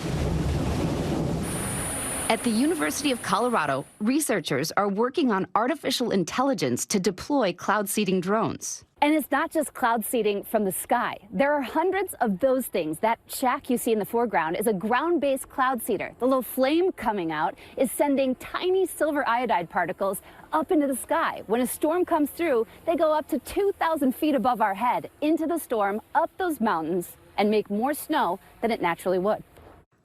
At the University of Colorado, researchers are working on artificial intelligence to deploy cloud seeding drones. And it's not just cloud seeding from the sky. There are hundreds of those things. That shack you see in the foreground is a ground-based cloud seeder. The little flame coming out is sending tiny silver iodide particles up into the sky. When a storm comes through, they go up to 2,000 feet above our head, into the storm, up those mountains, and make more snow than it naturally would.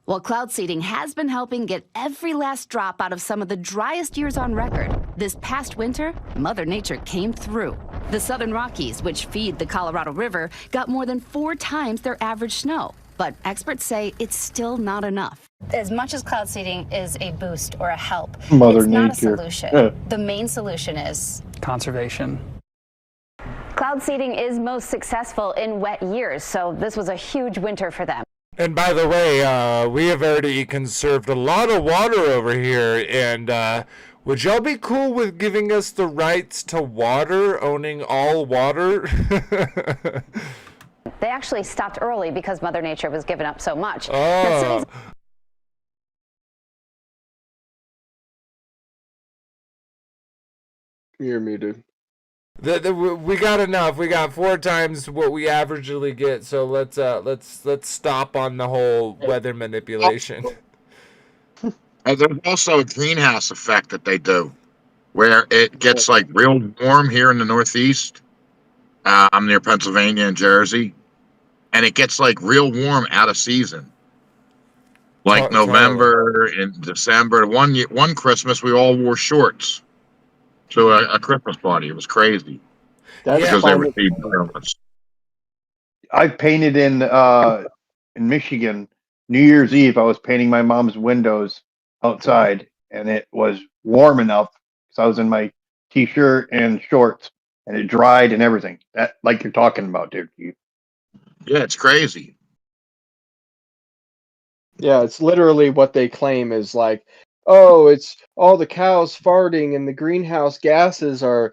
While cloud seeding has been helping get every last drop out of some of the driest years on record, this past winter, Mother Nature came through. The Southern Rockies, which feed the Colorado River, got more than 4 times their average snow. But experts say it's still not enough. As much as cloud seeding is a boost or a help, Mother it's not a Nature. solution. Yeah. The main solution is conservation. Cloud seeding is most successful in wet years, so this was a huge winter for them. And by the way, we have already conserved a lot of water over here, and would y'all be cool with giving us the rights to water, owning all water? They actually stopped early because Mother Nature was giving up so much. Oh. You're muted. We got enough. We got 4 times what we averagely get. So let's stop on the whole weather manipulation. And there's also a greenhouse effect that they do, where it gets like real warm here in the Northeast. I'm near Pennsylvania and Jersey, and it gets like real warm out of season, like Totally. November and December. One Christmas, we all wore shorts to a Christmas party. It was crazy because they received illness. I've painted in Michigan. New Year's Eve, I was painting my mom's windows outside, and it was warm enough because I was in my t-shirt and shorts, and it dried and everything. That, like you're talking about, dude. Yeah, it's crazy. Yeah, it's literally what they claim is like, oh, it's all the cows farting and the greenhouse gases are,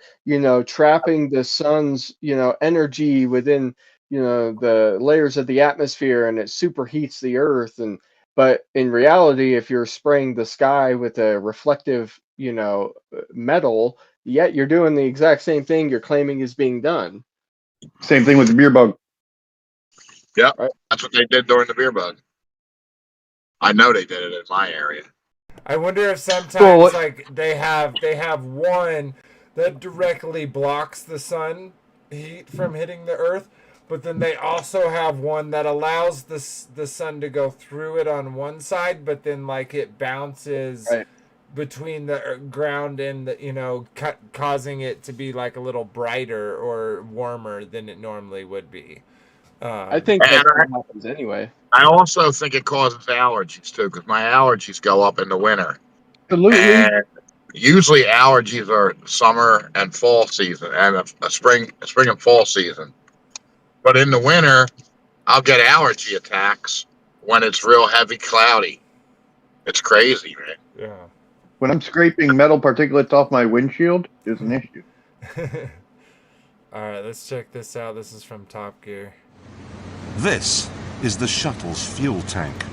trapping the sun's, energy within, the layers of the atmosphere, and it superheats the earth. But in reality, if you're spraying the sky with a reflective, metal, yet you're doing the exact same thing you're claiming is being done. Same thing with the beer bug. Yep, that's what they did during the beer bug. I know they did it in my area. I wonder if sometimes like they have one that directly blocks the sun heat from hitting the earth, but then they also have one that allows the sun to go through it on one side, but then like it bounces between the ground and the, causing it to be like a little brighter or warmer than it normally would be. I think that's what happens anyway. I also think it causes allergies too, because my allergies go up in the winter. Absolutely. And usually allergies are summer and fall season, and a spring and fall season. But in the winter, I'll get allergy attacks when it's real heavy cloudy. It's crazy, man. Yeah. When I'm scraping metal particulates off my windshield, there's an issue. All right, let's check this out. This is from Top Gear. This is the shuttle's fuel tank.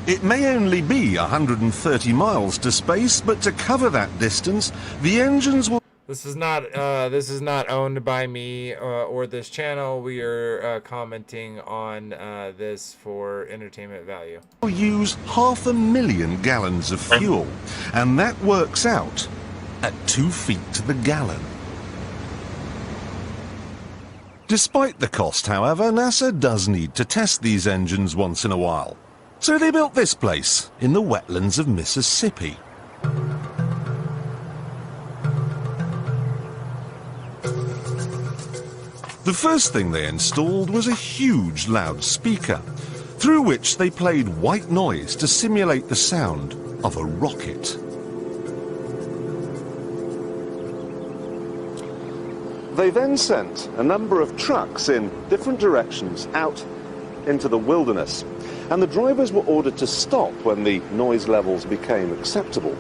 It may only be 130 miles to space, but to cover that distance, the engines will... This is not owned by me or this channel. We are commenting on this for entertainment value. Use 500,000 gallons of fuel, and that works out at 2 feet to the gallon. Despite the cost, however, NASA does need to test these engines once in a while. So they built this place in the wetlands of Mississippi. The first thing they installed was a huge loudspeaker, through which they played white noise to simulate the sound of a rocket. They then sent a number of trucks in different directions out into the wilderness, and the drivers were ordered to stop when the noise levels became acceptable.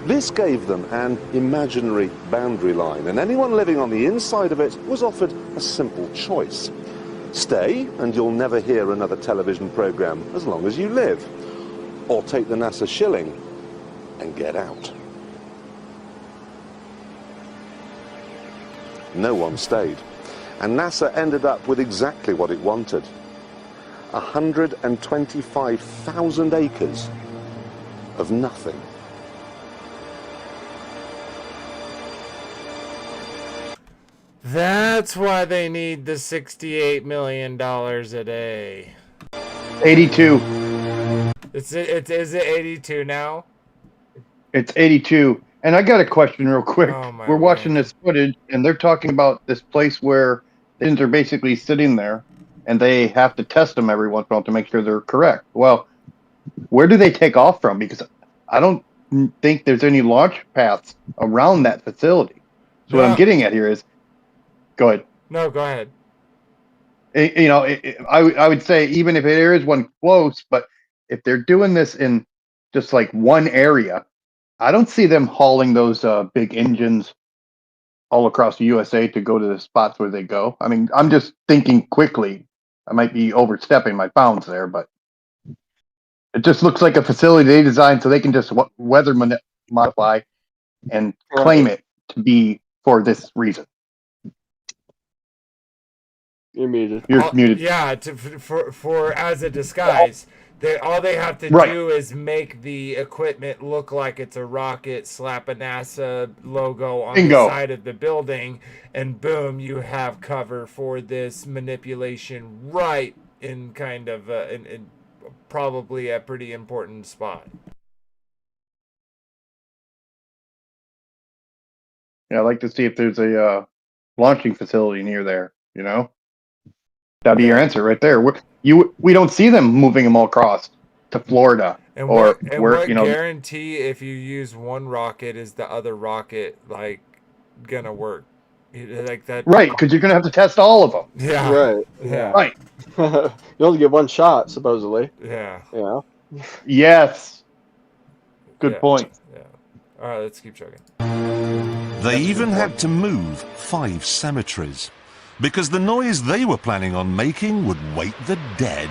This gave them an imaginary boundary line, and anyone living on the inside of it was offered a simple choice. Stay, and you'll never hear another television program as long as you live. Or take the NASA shilling and get out. No one stayed, and NASA ended up with exactly what it wanted. 125,000 acres of nothing. That's why they need the $68 million a day. 82. Is it 82 now? It's 82. And I got a question real quick. We're watching this footage, and they're talking about this place where engines are basically sitting there, and they have to test them every once in a while to make sure they're correct. Well, where do they take off from? Because I don't think there's any launch paths around that facility. So what I'm getting at here is, go ahead. No, go ahead. I would say even if there is one close, but if they're doing this in just like one area, I don't see them hauling those big engines all across the USA to go to the spots where they go. I mean, I'm just thinking quickly. I might be overstepping my bounds there, but it just looks like a facility they designed so they can just weather modify and claim it to be for this reason. You're muted. You're muted. Yeah, for as a disguise. All they have to do is make the equipment look like it's a rocket, slap a NASA logo on the side of the building, and boom, you have cover for this manipulation right in kind of in probably a pretty important spot. Yeah, I'd like to see if there's a launching facility near there. You know, that'd be your answer right there. We don't see them moving them all across to Florida And or what you know. guarantee if you use one rocket is the other rocket like gonna work? Like that, Right? Because you're gonna have to test all of them. Yeah. Right. Yeah. Right. You only get one shot, supposedly. Yeah. Yeah. Yes. Good Yeah. point. Yeah. All right, let's keep chugging. They even had to move 5 cemeteries because the noise they were planning on making would wake the dead.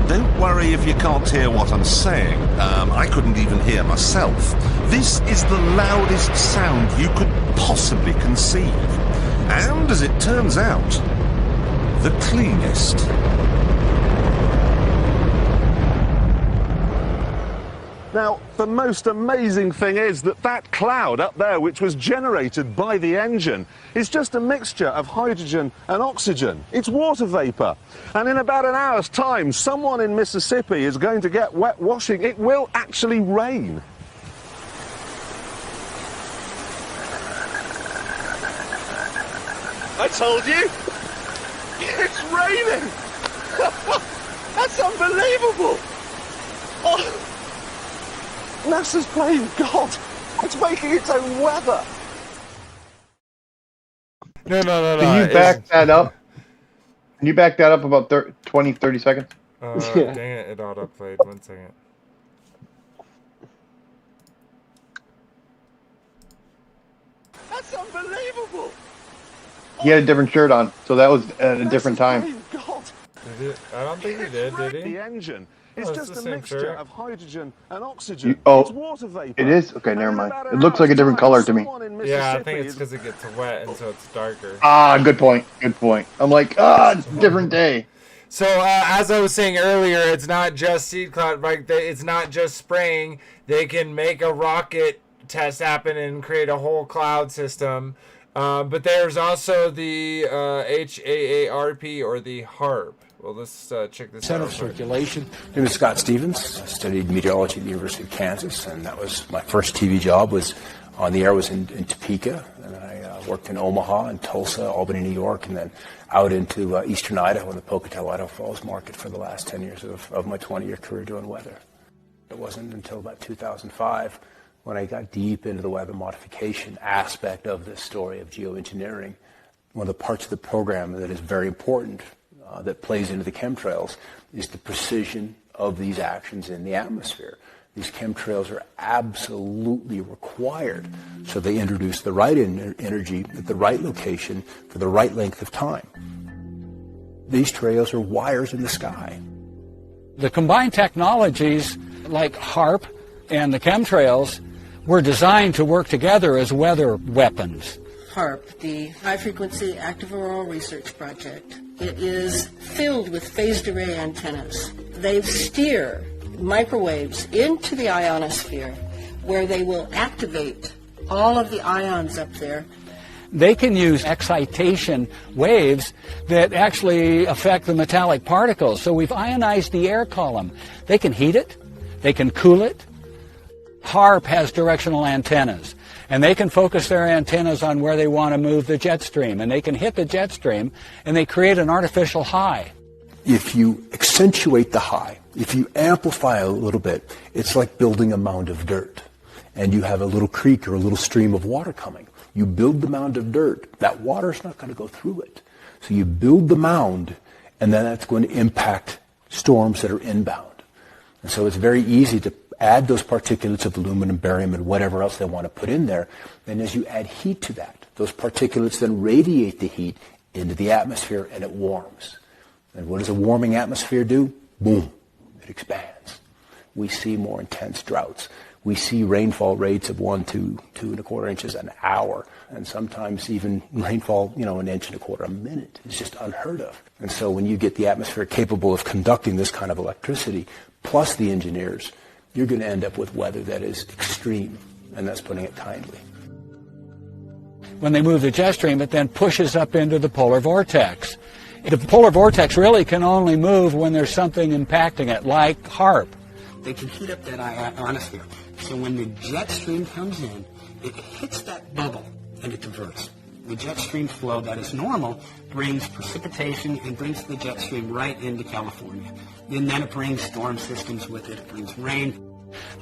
Don't worry if you can't hear what I'm saying. I couldn't even hear myself. This is the loudest sound you could possibly conceive. And as it turns out, the cleanest. Now, the most amazing thing is that that cloud up there, which was generated by the engine, is just a mixture of hydrogen and oxygen. It's water vapor. And in about an hour's time, someone in Mississippi is going to get wet washing. It will actually rain. I told you! It's raining! That's unbelievable! Oh. NASA's playing God. It's making its own weather. No. Can you back that up? Can you back that up about 20, 30 seconds? Dang it autoplayed. 1 second. That's unbelievable. He had a different shirt on, so that was at a different time. Did it? I don't think he did he? The engine is Oh, it's just the a same mixture shirt. of hydrogen and oxygen. It's Oh, water vapor. it is? Okay, never mind. It looks like a different color to me. Yeah, I think it's because it gets wet and so it's darker. Ah, good point. Good point. I'm like, it's a different day. So as I was saying earlier, it's not just seed cloud. Like it's not just spraying. They can make a rocket test happen and create a whole cloud system. But there's also the HAARP or the HARP. Well, let's check this Center out. of Circulation. My name is Scott Stevens. I studied meteorology at the University of Kansas, and that was my first TV job. Was on the air was in Topeka, and then I worked in Omaha and Tulsa, Albany, New York, and then out into eastern Idaho in the Pocatello, Idaho Falls market for the last 10 years of my 20-year career doing weather. It wasn't until about 2005 when I got deep into the weather modification aspect of this story of geoengineering. One of the parts of the program that is very important that plays into the chemtrails is the precision of these actions in the atmosphere. These chemtrails are absolutely required, so they introduce the right energy at the right location for the right length of time. These trails are wires in the sky. The combined technologies like HARP and the chemtrails were designed to work together as weather weapons. HARP, the High Frequency Active Auroral Research Project. It is filled with phased array antennas. They steer microwaves into the ionosphere where they will activate all of the ions up there. They can use excitation waves that actually affect the metallic particles. So we've ionized the air column. They can heat it. They can cool it. HARP has directional antennas, and they can focus their antennas on where they want to move the jet stream, and they can hit the jet stream, and they create an artificial high. If you accentuate the high, if you amplify a little bit, it's like building a mound of dirt, and you have a little creek or a little stream of water coming. You build the mound of dirt, that water's not going to go through it. So you build the mound, and then that's going to impact storms that are inbound. And so it's very easy to add those particulates of aluminum, barium, and whatever else they want to put in there. And as you add heat to that, those particulates then radiate the heat into the atmosphere, and it warms. And what does a warming atmosphere do? Boom, it expands. We see more intense droughts. We see rainfall rates of 1 to 2.25 inches an hour, and sometimes even rainfall, 1.25 inches a minute. It's just unheard of. And so when you get the atmosphere capable of conducting this kind of electricity, plus the engineers, you're going to end up with weather that is extreme, and that's putting it kindly. When they move the jet stream, it then pushes up into the polar vortex. The polar vortex really can only move when there's something impacting it, like HAARP. They can heat up that ionosphere. So when the jet stream comes in, it hits that bubble and it diverts. The jet stream flow that is normal brings precipitation and brings the jet stream right into California. And then it brings storm systems with it. It brings rain.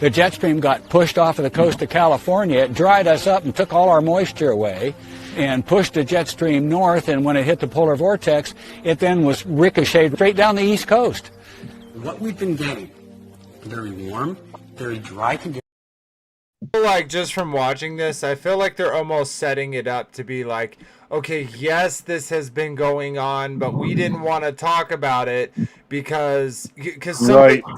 The jet stream got pushed off of the coast of California. It dried us up and took all our moisture away and pushed the jet stream north. And when it hit the polar vortex, it then was ricocheted straight down the east coast. What we've been getting, very warm, very dry conditions. Like, just from watching this, I feel like they're almost setting it up to be like, okay, yes, this has been going on, but we didn't want to talk about it because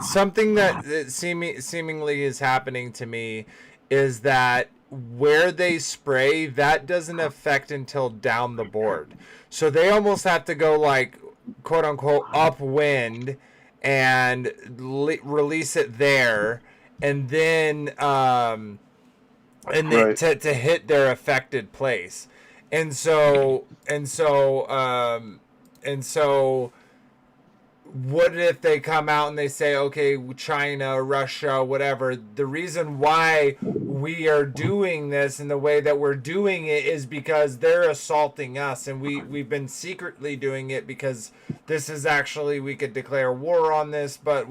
something that seemingly is happening to me is that where they spray, that doesn't affect until down the board. So they almost have to go like, quote unquote, upwind and release it there. And then to hit their affected place. And so what if they come out and they say, okay, China, Russia, whatever, the reason why we are doing this and the way that we're doing it is because they're assaulting us, and we've been secretly doing it because this is actually, we could declare war on this, but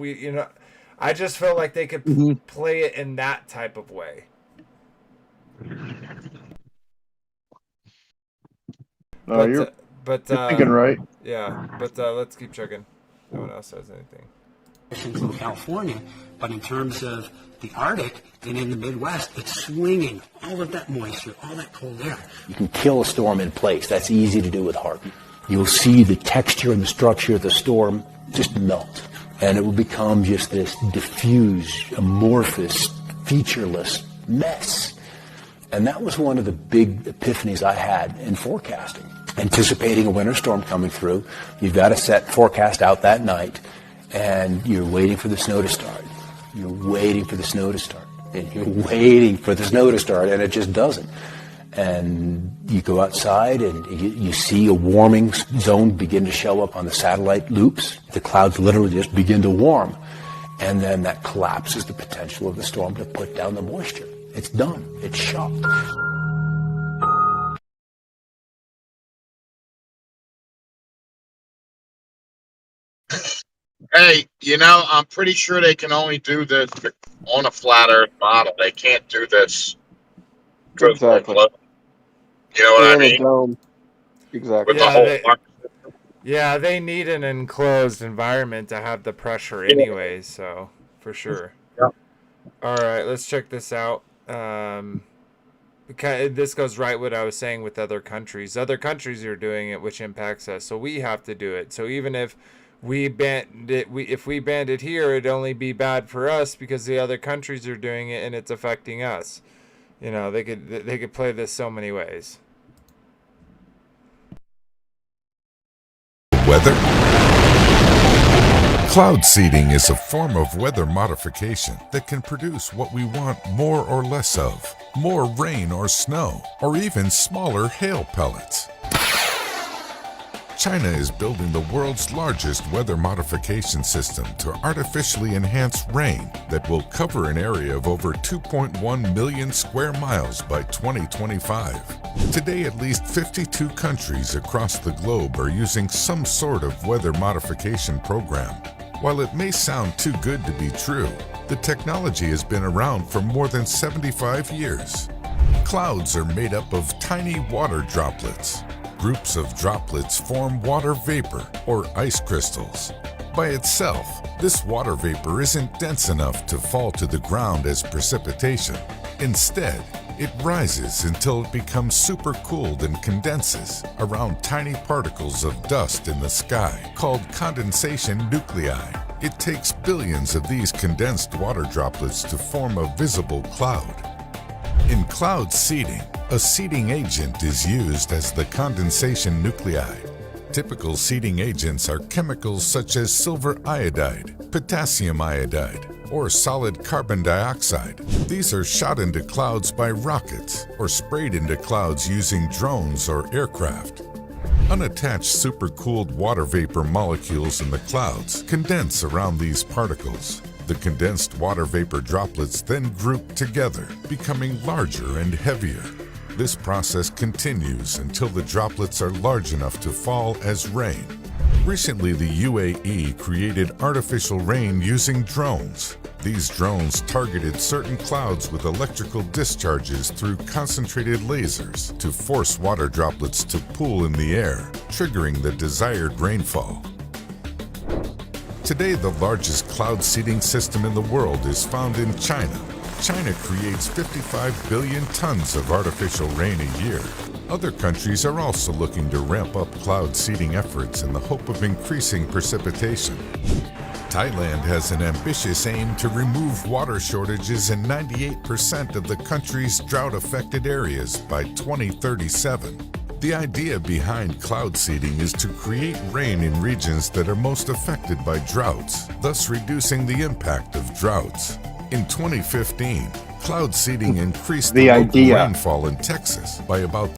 I just feel like they could play it in that type of way. No, you're thinking right. Yeah, but let's keep checking. No one else says anything. In California, but in terms of the Arctic and in the Midwest, it's swinging all of that moisture, all that cold air. You can kill a storm in place. That's easy to do with HAARP. You'll see the texture and the structure of the storm just melt. And it will become just this diffuse, amorphous, featureless mess. And that was one of the big epiphanies I had in forecasting. Anticipating a winter storm coming through, you've got to set forecast out that night, and you're waiting for the snow to start. You're waiting for the snow to start. And you're waiting for the snow to start, and it just doesn't. And you go outside and you see a warming zone begin to show up on the satellite loops. The clouds literally just begin to warm. And then that collapses the potential of the storm to put down the moisture. It's done. It's shot. Hey, I'm pretty sure they can only do this on a flat Earth model. They can't do this. Exactly. You know what I mean? Dome. Exactly. They need an enclosed environment to have the pressure anyway, so for sure. Yeah. All right, let's check this out. This goes right what I was saying with other countries. Other countries are doing it, which impacts us, so we have to do it. So even if we banned it, if we banned it here, it'd only be bad for us because the other countries are doing it and it's affecting us. They could play this so many ways. Weather. Cloud seeding is a form of weather modification that can produce what we want more or less of, more rain or snow, or even smaller hail pellets. China is building the world's largest weather modification system to artificially enhance rain that will cover an area of over 2.1 million square miles by 2025. Today, at least 52 countries across the globe are using some sort of weather modification program. While it may sound too good to be true, the technology has been around for more than 75 years. Clouds are made up of tiny water droplets. Groups of droplets form water vapor, or ice crystals. By itself, this water vapor isn't dense enough to fall to the ground as precipitation. Instead, it rises until it becomes supercooled and condenses around tiny particles of dust in the sky, called condensation nuclei. It takes billions of these condensed water droplets to form a visible cloud. In cloud seeding, a seeding agent is used as the condensation nuclide. Typical seeding agents are chemicals such as silver iodide, potassium iodide, or solid carbon dioxide. These are shot into clouds by rockets or sprayed into clouds using drones or aircraft. Unattached supercooled water vapor molecules in the clouds condense around these particles. The condensed water vapor droplets then group together, becoming larger and heavier. This process continues until the droplets are large enough to fall as rain. Recently, the UAE created artificial rain using drones. These drones targeted certain clouds with electrical discharges through concentrated lasers to force water droplets to pool in the air, triggering the desired rainfall. Today, the largest cloud seeding system in the world is found in China. China creates 55 billion tons of artificial rain a year. Other countries are also looking to ramp up cloud seeding efforts in the hope of increasing precipitation. Thailand has an ambitious aim to remove water shortages in 98% of the country's drought-affected areas by 2037. The idea behind cloud seeding is to create rain in regions that are most affected by droughts, thus reducing the impact of droughts. In 2015, cloud seeding increased the local rainfall in Texas by about.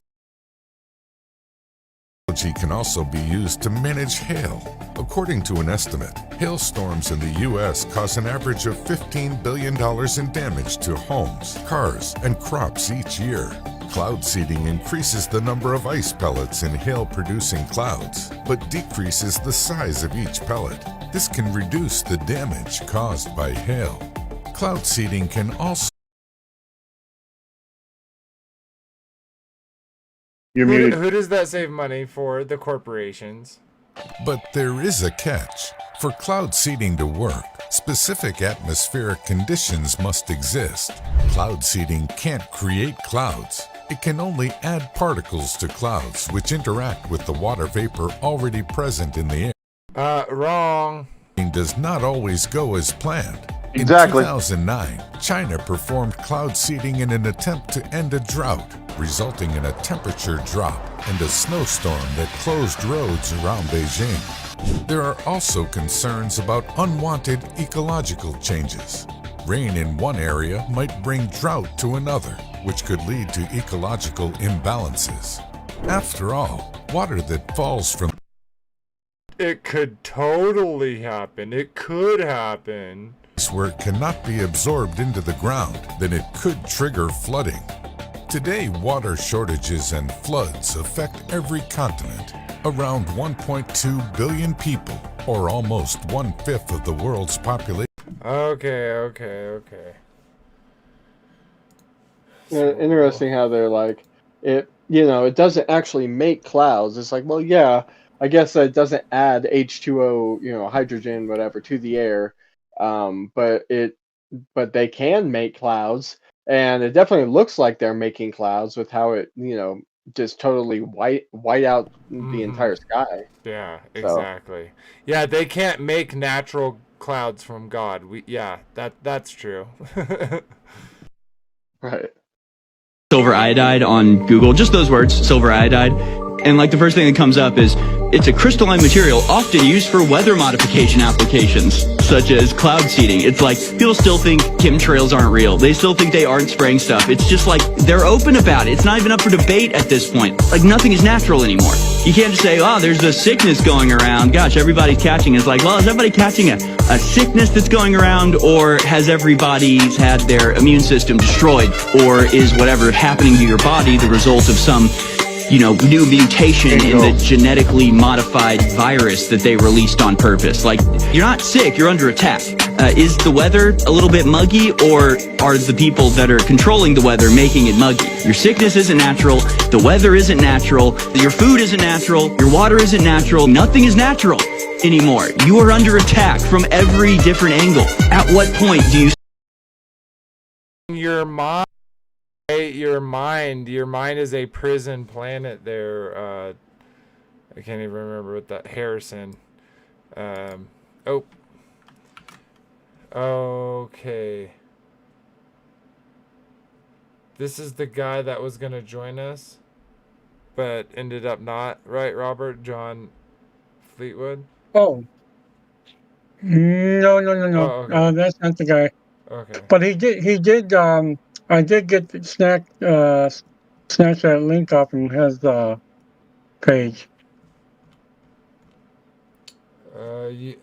Technology can also be used to manage hail. According to an estimate, hailstorms in the U.S. cause an average of $15 billion in damage to homes, cars, and crops each year. Cloud seeding increases the number of ice pellets in hail-producing clouds, but decreases the size of each pellet. This can reduce the damage caused by hail. Cloud seeding can also. Who does that save money for? The corporations. But there is a catch. For cloud seeding to work, specific atmospheric conditions must exist. Cloud seeding can't create clouds. It can only add particles to clouds which interact with the water vapor already present in the air. Wrong. It does not always go as planned. Exactly. In 2009, China performed cloud seeding in an attempt to end a drought, resulting in a temperature drop and a snowstorm that closed roads around Beijing. There are also concerns about unwanted ecological changes. Rain in one area might bring drought to another, which could lead to ecological imbalances. After all, water that falls from. It could totally happen. It could happen. Where it cannot be absorbed into the ground, then it could trigger flooding. Today, water shortages and floods affect every continent. Around 1.2 billion people, or almost 1/5 of the world's population. Okay. Interesting how they're like, it doesn't actually make clouds. It's like, well, yeah, I guess it doesn't add H2O, hydrogen, whatever, to the air. But they can make clouds, and it definitely looks like they're making clouds with how it, just totally white out the entire sky. Yeah, exactly. Yeah, they can't make natural clouds from God. That's true. Right. Silver iodide on Google, just those words, silver iodide. And like the first thing that comes up is it's a crystalline material often used for weather modification applications, such as cloud seeding. It's like people still think chemtrails aren't real. They still think they aren't spraying stuff. It's just like they're open about it. It's not even up for debate at this point. Like nothing is natural anymore. You can't just say, oh, there's a sickness going around. Gosh, everybody's catching it. It's like, well, is everybody catching a sickness that's going around, or has everybody had their immune system destroyed, or is whatever happening to your body the result of some new mutation in the genetically modified virus that they released on purpose? Like, you're not sick, you're under attack. Is the weather a little bit muggy, or are the people that are controlling the weather making it muggy? Your sickness isn't natural, the weather isn't natural, your food isn't natural, your water isn't natural, nothing is natural anymore. You are under attack from every different angle. At what point do you... Your mind is a prison planet there. I can't even remember what that Harrison. Okay. This is the guy that was going to join us, but ended up not, right, Robert? John Fleetwood? Oh, no. Oh, okay. That's not the guy. Okay. But I did get snatch that link off from his page.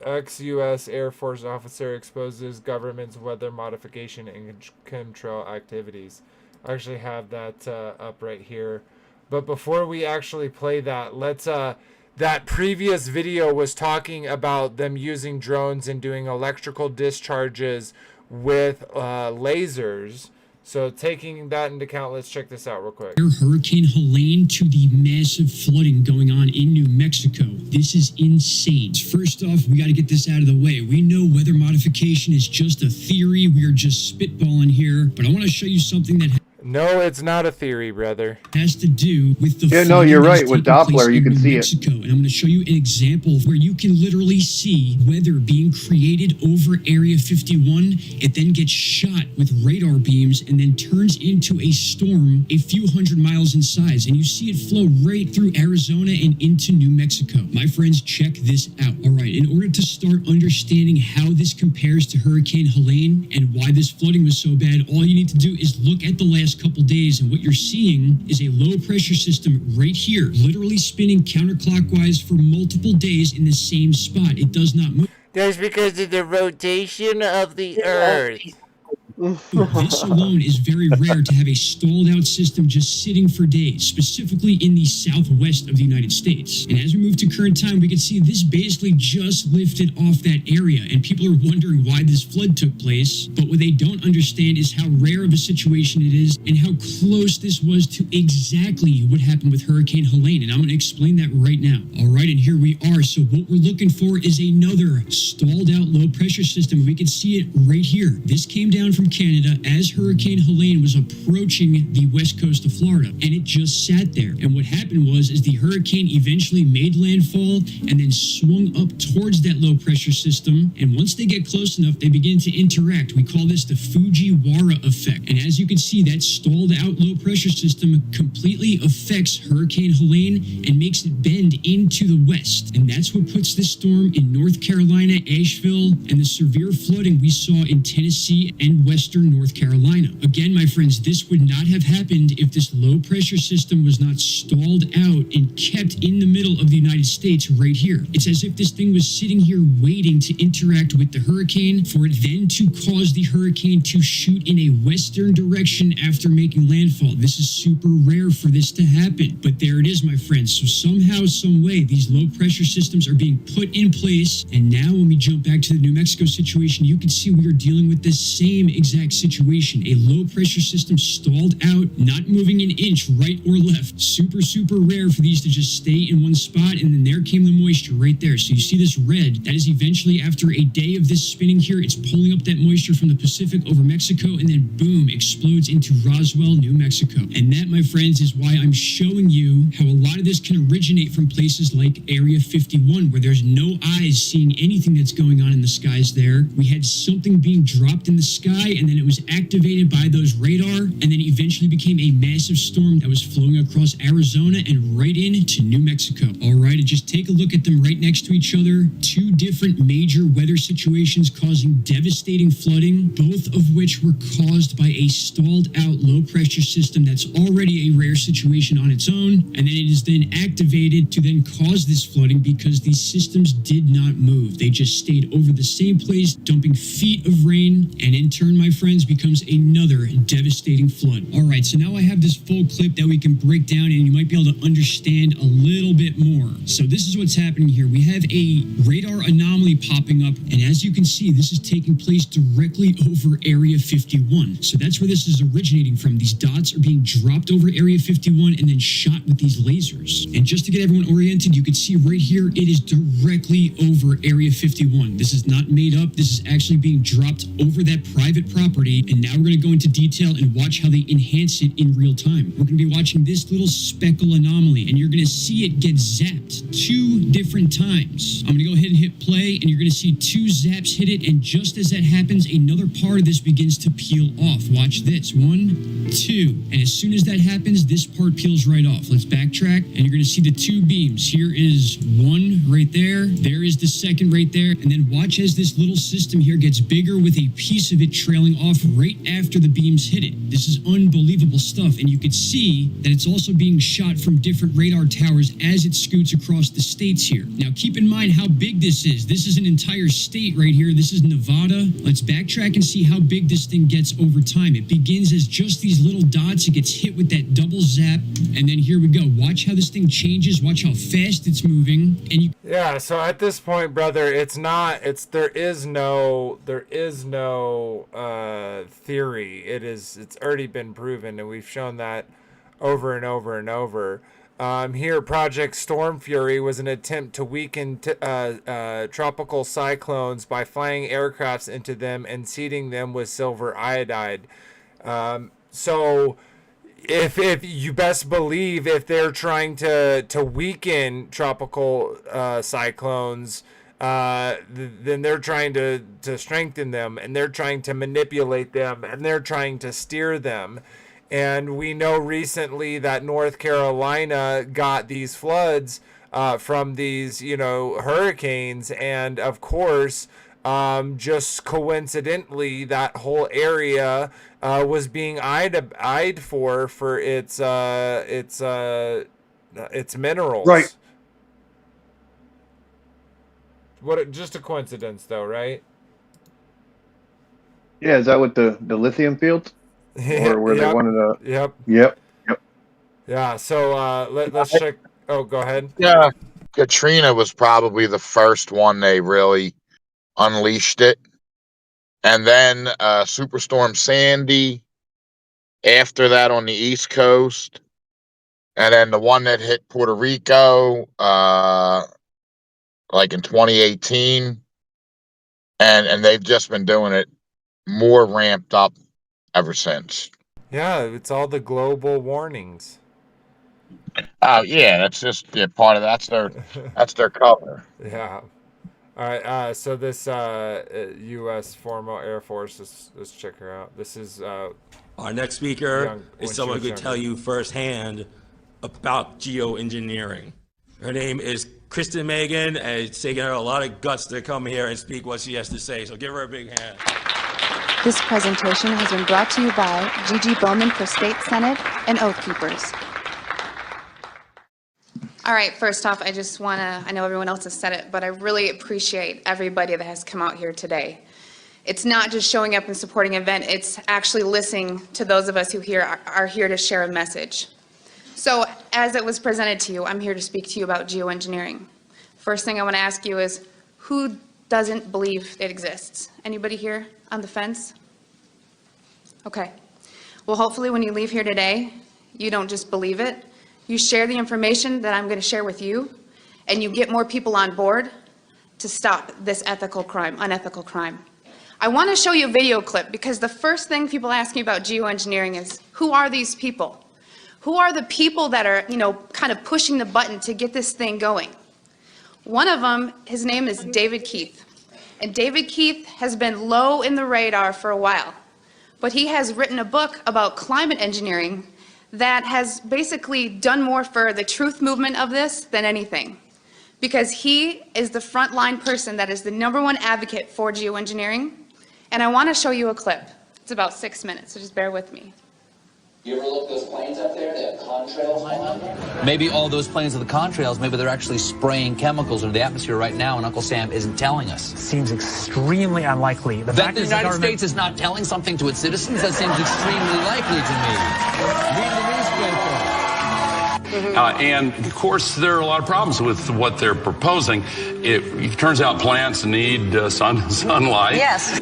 Ex-U.S. Air Force officer exposes government's weather modification and control activities. I actually have that up right here. But before we actually play that, let's that previous video was talking about them using drones and doing electrical discharges with lasers. So taking that into account, let's check this out real quick. Hurricane Helene to the massive flooding going on in New Mexico. This is insane. First off, we got to get this out of the way. We know weather modification is just a theory. We are just spitballing here. But I want to show you something that No, it's not a theory, brother. has to do with the Yeah, no, flooding you're that is right. With taking place Doppler, you in can New see it. Mexico. And I'm going to show you an example where you can literally see weather being created over Area 51. It then gets shot with radar beams and then turns into a storm a few hundred miles in size. And you see it flow right through Arizona and into New Mexico. My friends, check this out. All right, in order to start understanding how this compares to Hurricane Helene and why this flooding was so bad, all you need to do is look at the last couple days, and what you're seeing is a low pressure system right here, literally spinning counterclockwise for multiple days in the same spot. It does not move. That's because of the rotation of the Earth. This alone is very rare to have a stalled out system just sitting for days, specifically in the southwest of the United States. And as we move to current time, we can see this basically just lifted off that area, and people are wondering why this flood took place. But what they don't understand is how rare of a situation it is and how close this was to exactly what happened with Hurricane Helene. And I'm going to explain that right now. All right, and here we are. So what we're looking for is another stalled out low pressure system. We can see it right here. This came down from Canada as Hurricane Helene was approaching the west coast of Florida, and it just sat there. And what happened was the hurricane eventually made landfall and then swung up towards that low pressure system, and once they get close enough, they begin to interact. We call this the Fujiwara effect. And as you can see, that stalled out low pressure system completely affects Hurricane Helene and makes it bend into the west. And that's what puts this storm in North Carolina, Asheville, and the severe flooding we saw in Tennessee and western North Carolina. Again, my friends, this would not have happened if this low pressure system was not stalled out and kept in the middle of the United States right here. It's as if this thing was sitting here waiting to interact with the hurricane for it then to cause the hurricane to shoot in a western direction after making landfall. This is super rare for this to happen, but there it is, my friends. So somehow, some way, these low pressure systems are being put in place, and now when we jump back to the New Mexico situation, you can see we are dealing with the same exact situation. A low pressure system stalled out, not moving an inch right or left. Super, super rare for these to just stay in one spot, and then there came the moisture right there. So you see this red, that is eventually after a day of this spinning here, it's pulling up that moisture from the Pacific over Mexico, and then boom, explodes into Roswell, New Mexico. And that, my friends, is why I'm showing you how a lot of this can originate from places like Area 51, where there's no eyes seeing anything that's going on in the skies there. We had something being dropped in the sky, and then it was activated by those radar, and then eventually became a massive storm that was flowing across Arizona and right into New Mexico. All right, and just take a look at them right next to each other. Two different major weather situations causing devastating flooding, both of which were caused by a stalled out low pressure system that's already a rare situation on its own, and then it is then activated to then cause this flooding because these systems did not move. They just stayed over the same place, dumping feet of rain, and in turn, my friends, becomes another devastating flood. All right, so now I have this full clip that we can break down and you might be able to understand a little bit more. So this is what's happening here. We have a radar anomaly popping up, and as you can see, this is taking place directly over Area 51. So that's where this is originating from. These dots are being dropped over Area 51 and then shot with these lasers. And just to get everyone oriented, you can see right here, it is directly over Area 51. This is not made up. This is actually being dropped over that private property, and now we're going to go into detail and watch how they enhance it in real time. We're going to be watching this little speckle anomaly, and you're going to see it get zapped 2 different times. I'm going to go ahead and hit play, and you're going to see 2 zaps hit it, and just as that happens, another part of this begins to peel off. Watch this. 1, 2. And as soon as that happens, this part peels right off. Let's backtrack, and you're going to see the 2 beams. Here is 1 right there. There is the second right there. And then watch as this little system here gets bigger with a piece of it trailing off right after the beams hit it. This is unbelievable stuff. And you could see that it's also being shot from different radar towers as it scoots across the states here. Now, keep in mind how big this is. This is an entire state right here. This is Nevada. Let's backtrack and see how big this thing gets over time. It begins as just these little dots. It gets hit with that double zap. And then here we go. Watch how this thing changes. Watch how fast it's moving. And you... Yeah, so at this point, brother, there is no theory. It's already been proven, and we've shown that over and over and over. Here, Project Storm Fury was an attempt to weaken tropical cyclones by flying aircrafts into them and seeding them with silver iodide. So if you best believe, if they're trying to weaken tropical cyclones, then they're trying to strengthen them, and they're trying to manipulate them, and they're trying to steer them. And we know recently that North Carolina got these floods from these, hurricanes. And of course, just coincidentally, that whole area was being eyed for its minerals. Right. Just a coincidence, though, right? Yeah, is that what the lithium fields? Or where they wanted to... Yep. Yep. Yeah, so let's check. Oh, go ahead. Yeah, Katrina was probably the first one they really unleashed it. And then Superstorm Sandy, after that on the East Coast. And then the one that hit Puerto Rico, like in 2018. And they've just been doing it more ramped up ever since. Yeah, it's all the global warnings. Oh yeah, that's just part of that's their cover. Yeah. All right. So this U.S. former Air Force. Let's check her out. This is our next speaker is someone who could tell you firsthand about geoengineering. Her name is Kristen Megan, and it's taken her a lot of guts to come here and speak what she has to say. So give her a big hand. This presentation has been brought to you by Gigi Bowman for State Senate and Oath Keepers. All right, first off, I just want to, I know everyone else has said it, but I really appreciate everybody that has come out here today. It's not just showing up and supporting an event, it's actually listening to those of us who are here to share a message. So, as it was presented to you, I'm here to speak to you about geoengineering. First thing I want to ask you is, who doesn't believe it exists? Anybody here on the fence? Okay. Well, hopefully when you leave here today, you don't just believe it. You share the information that I'm going to share with you, and you get more people on board to stop this unethical crime. I want to show you a video clip because the first thing people ask me about geoengineering is, who are these people? Who are the people that are, kind of pushing the button to get this thing going? One of them, his name is David Keith. And David Keith has been low in the radar for a while, but he has written a book about climate engineering that has basically done more for the truth movement of this than anything, because he is the frontline person that is the #1 advocate for geoengineering. And I want to show you a clip. It's about 6 minutes, so just bear with me. You ever look at those planes up there? They have contrails on them. Maybe all those planes are the contrails. Maybe they're actually spraying chemicals into the atmosphere right now, and Uncle Sam isn't telling us. Seems extremely unlikely. That the United States is not telling something to its citizens? That seems extremely likely to me. Read the newspaper. And of course, there are a lot of problems with what they're proposing. It turns out plants need sunlight. Yes.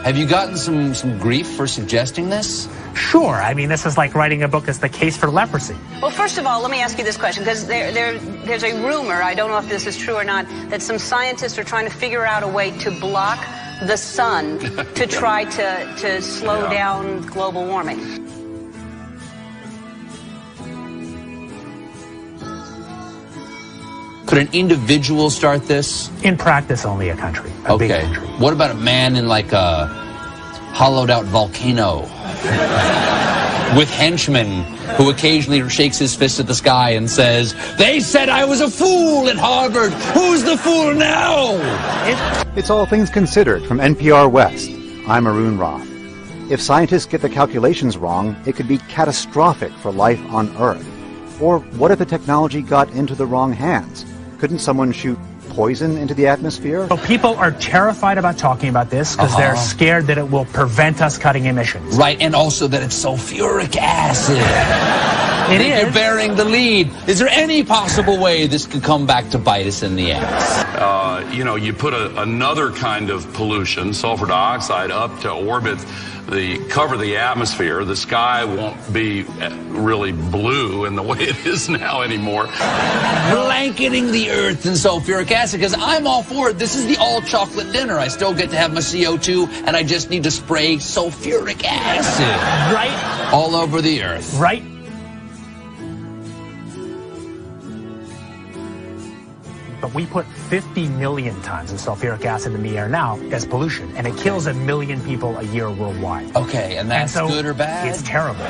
Have you gotten some grief for suggesting this? Sure. I mean, this is like writing a book as the case for leprosy. Well, first of all, let me ask you this question, because there's a rumor, I don't know if this is true or not, that some scientists are trying to figure out a way to block the sun to try to slow down global warming. Could an individual start this? In practice, only a country. A big Okay. country. What about a man in like a hollowed out volcano with henchmen who occasionally shakes his fist at the sky and says, "They said I was a fool at Harvard. Who's the fool now?" It's All Things Considered from NPR West. I'm Arun Roth. If scientists get the calculations wrong, it could be catastrophic for life on Earth. Or what if the technology got into the wrong hands? Couldn't someone shoot poison into the atmosphere? So people are terrified about talking about this because they're scared that it will prevent us cutting emissions. Right, and also that it's sulfuric acid. I think you're bearing the lead. Is there any possible way this could come back to bite us in the ass? You know, you put another kind of pollution, sulfur dioxide, up to orbit, cover the atmosphere. The sky won't be really blue in the way it is now anymore. Blanketing the earth in sulfuric acid, because I'm all for it. This is the all chocolate dinner. I still get to have my CO2, and I just need to spray sulfuric acid. Right. All over the earth. Right. But we put 50 million tons of sulfuric acid in the air now as pollution, and it kills 1 million people a year worldwide. Okay, and that's good or bad? It's terrible.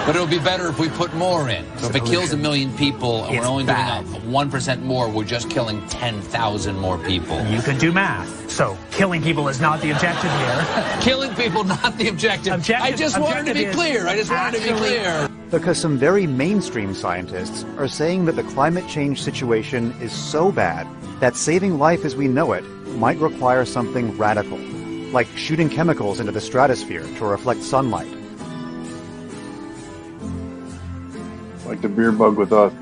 But it'll be better if we put more in. So if it kills 1 million people and we're only doing 1% more, we're just killing 10,000 more people. You can do math. So killing people is not the objective here. Killing people, not the objective. I just wanted to be clear. I just wanted to be clear. Because some very mainstream scientists are saying that the climate change situation is so bad that saving life as we know it might require something radical, like shooting chemicals into the stratosphere to reflect sunlight. Like the beer bug with us.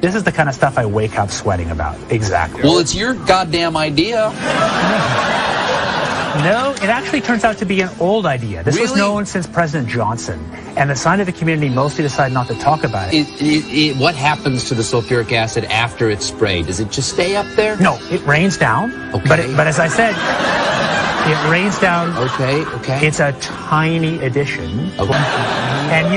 This is the kind of stuff I wake up sweating about. Exactly. Well, it's your goddamn idea. No, it actually turns out to be an old idea. This was known since President Johnson, and the scientific community mostly decided not to talk about it. What happens to the sulfuric acid after it's sprayed? Does it just stay up there? No, it rains down. Okay. But as I said, it rains down. Okay. It's a tiny addition. Okay. And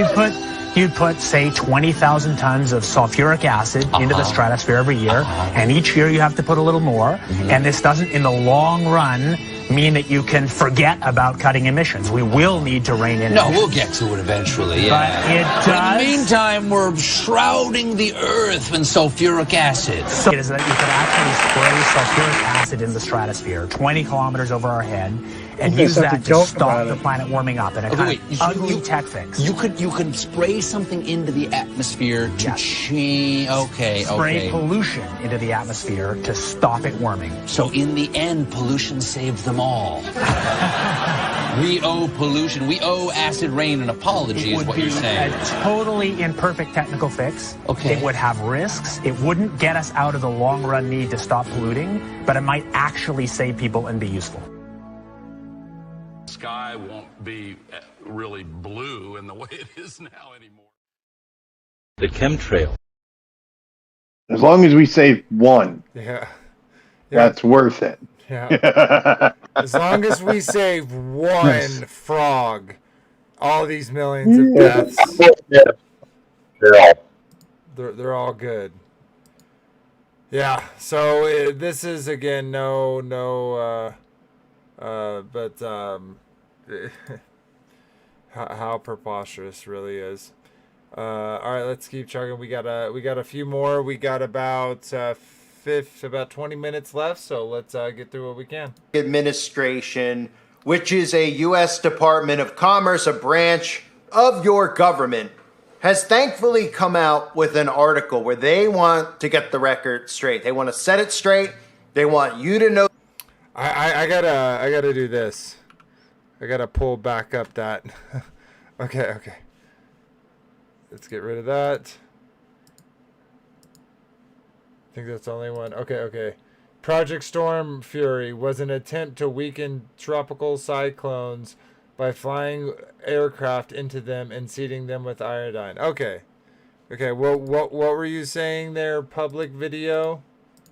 you'd put, say, 20,000 tons of sulfuric acid into the stratosphere every year, and each year you have to put a little more, and this doesn't, in the long run, mean that you can forget about cutting emissions. We will need to rein in emissions. We'll get to it eventually, yeah. But it does. In the meantime, we're shrouding the earth in sulfuric acid. So it is that you could actually spray sulfuric acid in the stratosphere 20 kilometers over our head and use that to stop the planet warming up in a kind of ugly tech fix. You can spray something into the atmosphere to change. Spray pollution into the atmosphere to stop it warming. So in the end, pollution saves them all. We owe pollution. We owe acid rain an apology, is what you're saying. A totally imperfect technical fix. Okay. It would have risks. It wouldn't get us out of the long run need to stop polluting, but it might actually save people and be useful. Sky won't be really blue in the way it is now anymore. The chemtrail. As long as we save one, Yeah. that's worth it. Yeah. As long as we save one frog, all these millions of deaths, they're all good. Yeah. So this is again how preposterous really is. All right, let's keep chugging. We got a few more. We got about 20 minutes left, so let's get through what we can. Administration, which is a U.S. Department of Commerce, a branch of your government, has thankfully come out with an article where they want to get the record straight. They want to set it straight. They want you to know. I gotta do this. I gotta pull back up that. Okay. Let's get rid of that. I think that's the only one. Okay. Project Storm Fury was an attempt to weaken tropical cyclones by flying aircraft into them and seeding them with iodine. Okay. Okay, well, what were you saying there, public video?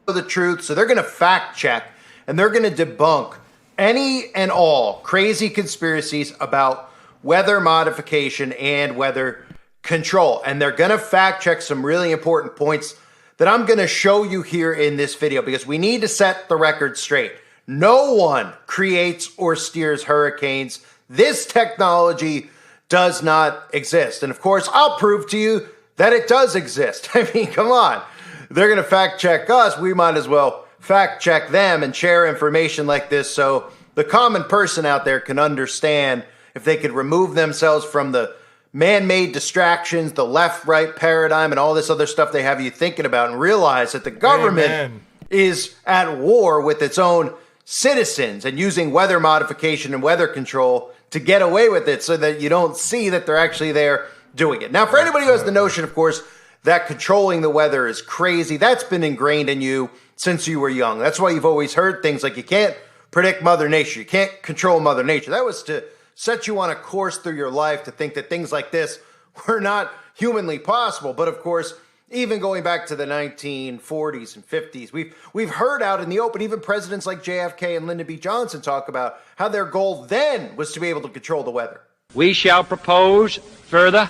The truth, so they're going to fact check and they're going to debunk any and all crazy conspiracies about weather modification and weather control. And they're going to fact check some really important points that I'm going to show you here in this video, because we need to set the record straight. No one creates or steers hurricanes. This technology does not exist. And of course, I'll prove to you that it does exist. I mean, come on. They're going to fact check us. We might as well fact check them and share information like this so the common person out there can understand, if they could remove themselves from the man-made distractions, the left-right paradigm, and all this other stuff they have you thinking about, and realize that the government is at war with its own citizens and using weather modification and weather control to get away with it so that you don't see that they're actually there doing it. Now, for anybody who has the notion, of course, that controlling the weather is crazy, that's been ingrained in you since you were young. That's why you've always heard things like you can't predict Mother Nature, you can't control Mother Nature. That was to set you on a course through your life to think that things like this were not humanly possible. But of course, even going back to the 1940s and 50s, we've heard out in the open, even presidents like JFK and Lyndon B. Johnson talk about how their goal then was to be able to control the weather. We shall propose further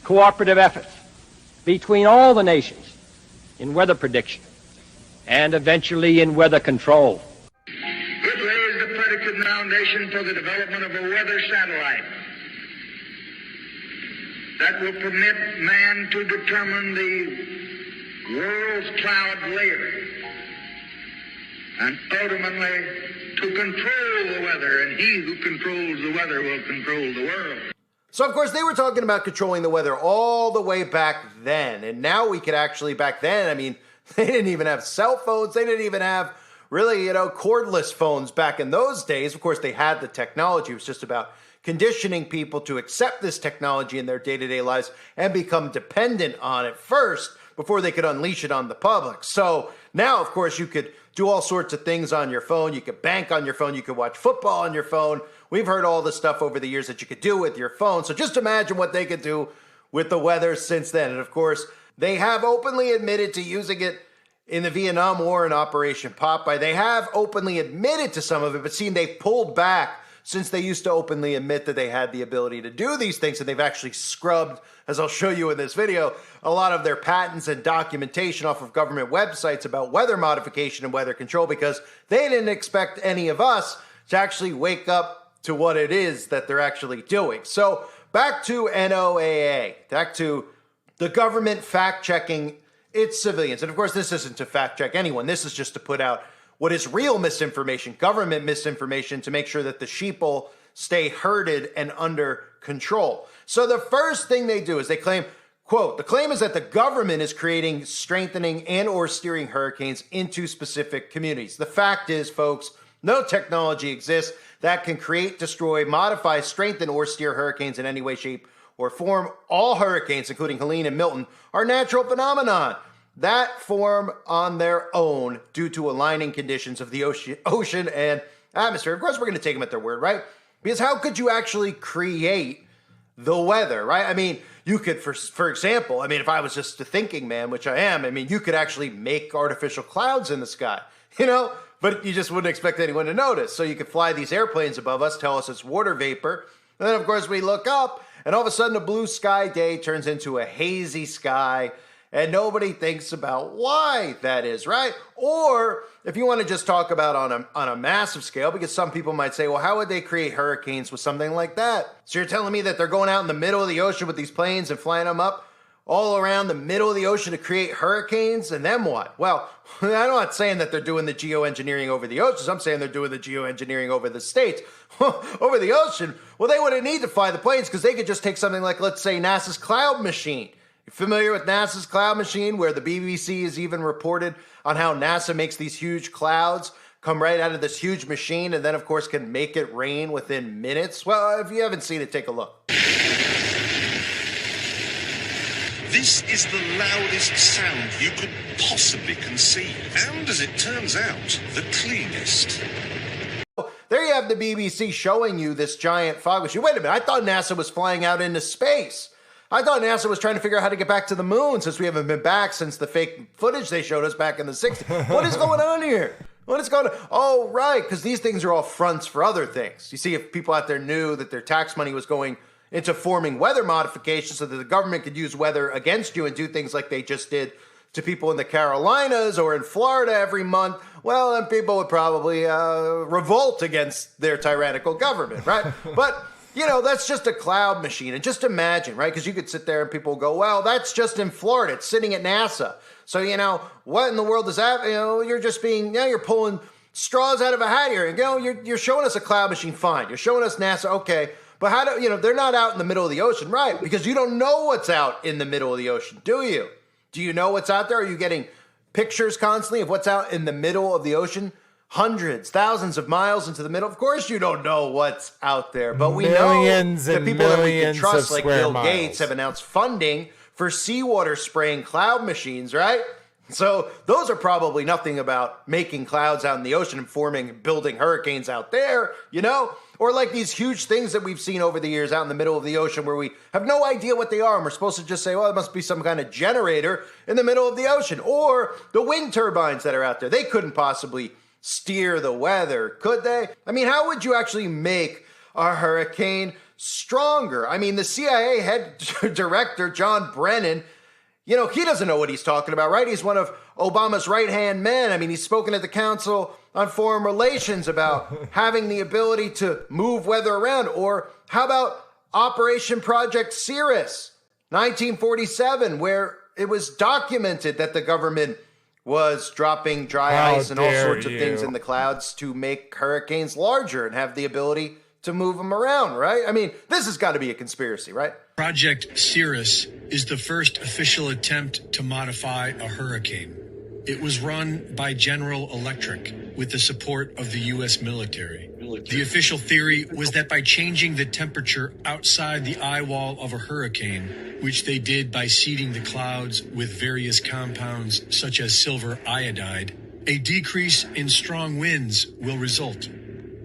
cooperative efforts between all the nations in weather prediction and eventually in weather control. It lays the predicate foundation for the development of a weather satellite that will permit man to determine the world's cloud layer and ultimately to control the weather, and he who controls the weather will control the world. So, of course, they were talking about controlling the weather all the way back then. And now we could actually, back then, I mean, they didn't even have cell phones. They didn't even have really, cordless phones back in those days. Of course, they had the technology. It was just about conditioning people to accept this technology in their day-to-day lives and become dependent on it first before they could unleash it on the public. So now, of course, you could do all sorts of things on your phone. You could bank on your phone. You could watch football on your phone. We've heard all this stuff over the years that you could do with your phone. So just imagine what they could do with the weather since then. And of course, they have openly admitted to using it in the Vietnam War and Operation Popeye. They have openly admitted to some of it, but they've pulled back since they used to openly admit that they had the ability to do these things. And they've actually scrubbed, as I'll show you in this video, a lot of their patents and documentation off of government websites about weather modification and weather control, because they didn't expect any of us to actually wake up to what it is that they're actually doing. So back to NOAA, back to the government fact-checking its civilians. And of course, this isn't to fact-check anyone. This is just to put out what is real misinformation, government misinformation, to make sure that the sheeple stay herded and under control. So the first thing they do is they claim, quote, the claim is that the government is creating, strengthening, and or steering hurricanes into specific communities. The fact is, folks, no technology exists that can create, destroy, modify, strengthen, or steer hurricanes in any way, shape, or form. All hurricanes, including Helene and Milton, are natural phenomenon that form on their own due to aligning conditions of the ocean and atmosphere. Of course, we're going to take them at their word, right? Because how could you actually create the weather, right? I mean, you could, for example, I mean, if I was just a thinking man, which I am, I mean, you could actually make artificial clouds in the sky, but you just wouldn't expect anyone to notice. So you could fly these airplanes above us, tell us it's water vapor. And then, of course, we look up, and all of a sudden a blue sky day turns into a hazy sky, and nobody thinks about why that is, right? Or if you want to just talk about on a massive scale, because some people might say, well, how would they create hurricanes with something like that? So you're telling me that they're going out in the middle of the ocean with these planes and flying them up all around the middle of the ocean to create hurricanes, and then what? Well, I'm not saying that they're doing the geoengineering over the oceans. I'm saying they're doing the geoengineering over the states. Over the ocean, well, they wouldn't need to fly the planes because they could just take something like, let's say, NASA's Cloud Machine. You're familiar with NASA's Cloud Machine, where the BBC has even reported on how NASA makes these huge clouds come right out of this huge machine and then, of course, can make it rain within minutes? Well, if you haven't seen it, take a look. This is the loudest sound you could possibly conceive, and as it turns out, the cleanest. There you have the BBC showing you this giant fog machine. Wait a minute, I thought NASA was flying out into space. I thought NASA was trying to figure out how to get back to the moon since we haven't been back since the fake footage they showed us back in the 60s. What is going on here? What is going on? Oh, right, because these things are all fronts for other things. You see, if people out there knew that their tax money was going into forming weather modification so that the government could use weather against you and do things like they just did to people in the Carolinas or in Florida every month, well, then people would probably revolt against their tyrannical government, right? But, you know, that's just a cloud machine. And just imagine, right? Because you could sit there and people go, well, that's just in Florida. It's sitting at NASA. So, you know, what in the world does that, you know, you're just being, you know, you're pulling straws out of a hat here. And, you know, you're showing us a cloud machine, fine. You're showing us NASA, okay. But how do, you know, they're not out in the middle of the ocean, right? Because you don't know what's out in the middle of the ocean, do you? Do you know what's out there? Are you getting pictures constantly of what's out in the middle of the ocean? Hundreds, thousands of miles into the middle. Of course you don't know what's out there, but we know that people that we can trust, like Bill Gates, have announced funding for seawater spraying cloud machines, right? So those are probably nothing about making clouds out in the ocean and forming, building hurricanes out there, you know? Or like these huge things that we've seen over the years out in the middle of the ocean where we have no idea what they are. And we're supposed to just say, well, it must be some kind of generator in the middle of the ocean. Or the wind turbines that are out there. They couldn't possibly steer the weather, could they? I mean, how would you actually make a hurricane stronger? I mean, the CIA head director, John Brennan, you know, he doesn't know what he's talking about, right? He's one of Obama's right-hand men. I mean, he's spoken at the Council on Foreign Relations about having the ability to move weather around. Or how about Operation Project Cirrus, 1947, where it was documented that the government was dropping dry ice and all sorts of things in the clouds to make hurricanes larger and have the ability to move them around, right? I mean, this has got to be a conspiracy, right? Project Cirrus is the first official attempt to modify a hurricane. It was run by General Electric with the support of the U.S. military. The official theory was that by changing the temperature outside the eye wall of a hurricane, which they did by seeding the clouds with various compounds such as silver iodide, a decrease in strong winds will result.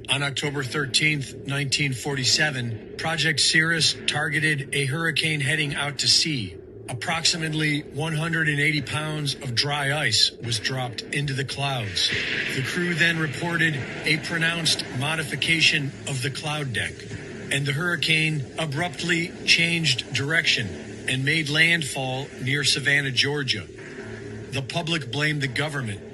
On October 13th, 1947, Project Cirrus targeted a hurricane heading out to sea. Approximately 180 pounds of dry ice was dropped into the clouds. The crew then reported a pronounced modification of the cloud deck, and the hurricane abruptly changed direction and made landfall near Savannah, Georgia. The public blamed the government.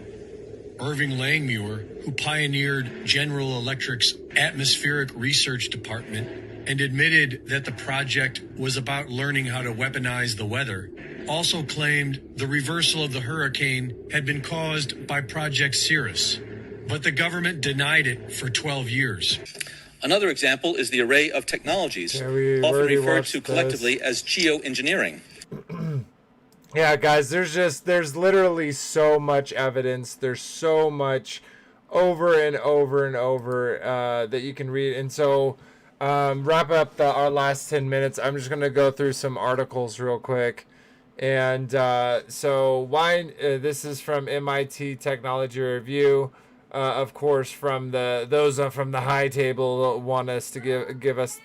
Irving Langmuir, who pioneered General Electric's atmospheric research department and admitted that the project was about learning how to weaponize the weather, also claimed the reversal of the hurricane had been caused by Project Cirrus. But the government denied it for 12 years. Another example is the array of technologies, often referred to collectively as geoengineering. Yeah, guys, there's literally so much evidence. There's so much over and over and over that you can read. And so wrap up our last 10 minutes. I'm just going to go through some articles real quick. And so why this is from MIT Technology Review. Of course, from those from the high table want us to give us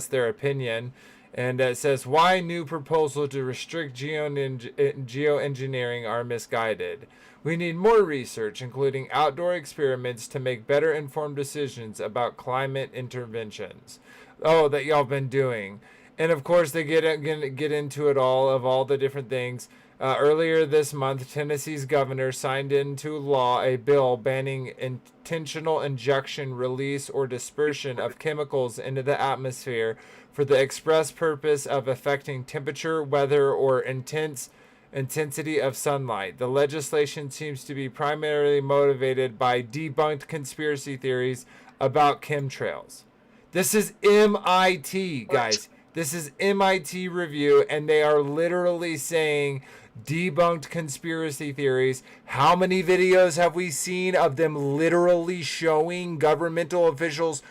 their opinion. And it says, why new proposal to restrict geoengineering are misguided. We need more research, including outdoor experiments, to make better informed decisions about climate interventions. Oh, that y'all been doing. And of course, they get into it all the different things. Earlier this month, Tennessee's governor signed into law a bill banning intentional injection, release, or dispersion of chemicals into the atmosphere for the express purpose of affecting temperature, weather, or intensity of sunlight. The legislation seems to be primarily motivated by debunked conspiracy theories about chemtrails. This is MIT, guys. This is MIT Review, and they are literally saying debunked conspiracy theories. How many videos have we seen of them literally showing governmental officials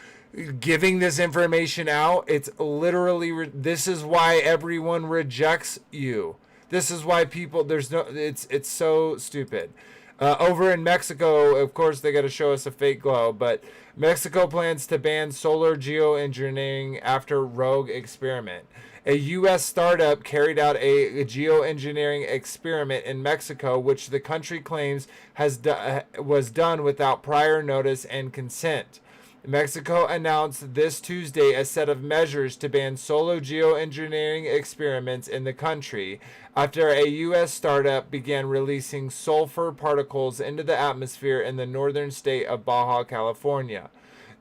giving this information out? It's literally, this is why everyone rejects you. This is why people, it's so stupid. Over in Mexico, of course, they got to show us a fake globe, but Mexico plans to ban solar geoengineering after rogue experiment. A U.S. startup carried out a geoengineering experiment in Mexico, which the country claims was done without prior notice and consent. Mexico announced this Tuesday a set of measures to ban solar geoengineering experiments in the country after a U.S. startup began releasing sulfur particles into the atmosphere in the northern state of Baja California.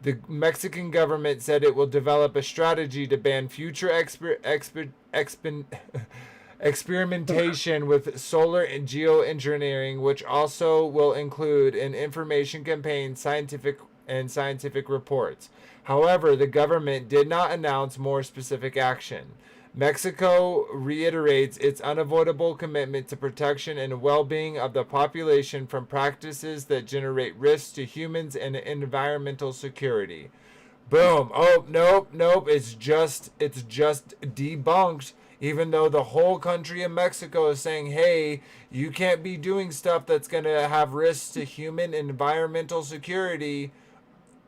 The Mexican government said it will develop a strategy to ban future experimentation with solar and geoengineering, which also will include an information campaign, scientific reports. However, the government did not announce more specific action. Mexico reiterates its unavoidable commitment to protection and well-being of the population from practices that generate risks to humans and environmental security. Boom. Oh, nope. It's just debunked. Even though the whole country of Mexico is saying, hey, you can't be doing stuff that's going to have risks to human and environmental security.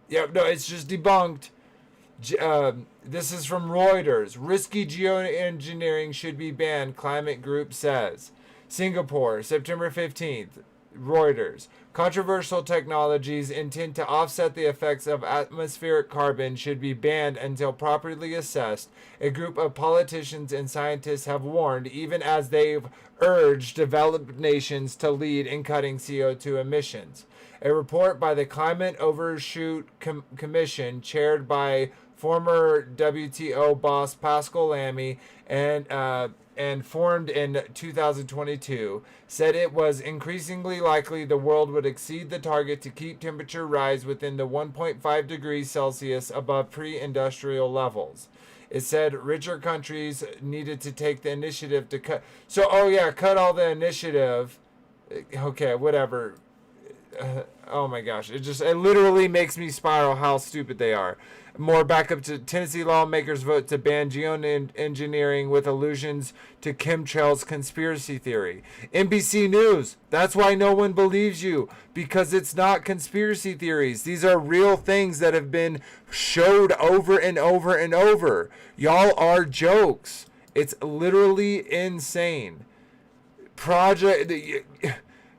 Yep, no, it's just debunked. This is from Reuters. Risky geoengineering should be banned, climate group says. Singapore, September 15th. Reuters. Controversial technologies intend to offset the effects of atmospheric carbon should be banned until properly assessed. A group of politicians and scientists have warned, even as they've urged developed nations to lead in cutting CO2 emissions. A report by the Climate Overshoot Commission, chaired by former WTO boss Pascal Lamy and formed in 2022, said it was increasingly likely the world would exceed the target to keep temperature rise within the 1.5 degrees Celsius above pre-industrial levels. It said richer countries needed to take the initiative to cut. So, cut all the initiative. Okay, whatever. Oh my gosh, it literally makes me spiral how stupid they are. More backup to Tennessee lawmakers vote to ban geoengineering with allusions to chemtrails conspiracy theory. NBC News, that's why no one believes you, because it's not conspiracy theories. These are real things that have been showed over and over and over. Y'all are jokes. It's literally insane.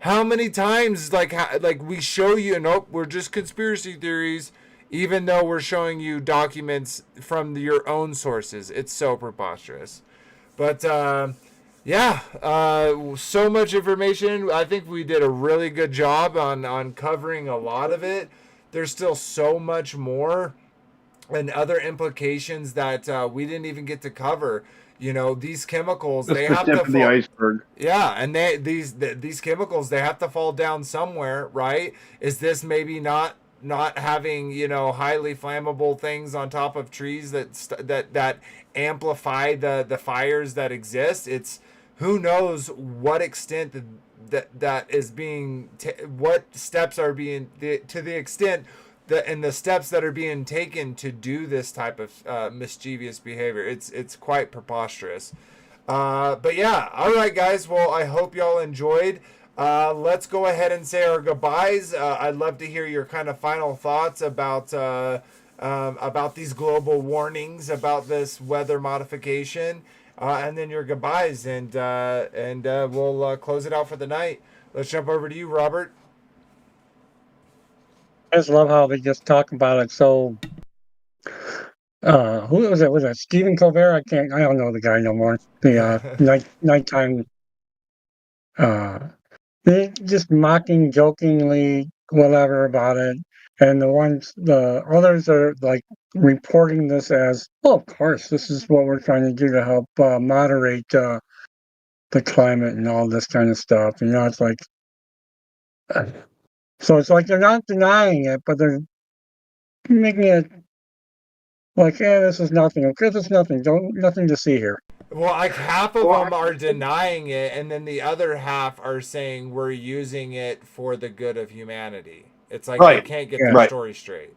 How many times, like we show you, nope, we're just conspiracy theories, even though we're showing you documents from your own sources. It's so preposterous. But, so much information. I think we did a really good job on covering a lot of it. There's still so much more and other implications that we didn't even get to cover. You know, these chemicals, they have to fall, the iceberg. Yeah, and these chemicals, they have to fall down somewhere, right? Is this maybe not having, highly flammable things on top of trees that amplify the fires that exist? It's who knows what extent that is being what steps are being to the extent and the steps that are being taken to do this type of mischievous behavior. It's quite preposterous. But yeah, all right, guys. Well, I hope y'all enjoyed. Let's go ahead and say our goodbyes. I'd love to hear your kind of final thoughts about these global warnings, about this weather modification, and then your goodbyes, and we'll close it out for the night. Let's jump over to you, Robert. I just love how they just talk about it. So, who was it? Was it Stephen Colbert? I don't know the guy no more. The nighttime. They just mocking, jokingly, whatever about it, and the others are like reporting this as, well, of course, this is what we're trying to do to help moderate the climate and all this kind of stuff. It's like. So it's like they're not denying it, but they're making it like, this is nothing. Okay, there's nothing. Nothing to see here. Well, like half of them are denying it, and then the other half are saying we're using it for the good of humanity. It's like they can't get their story straight.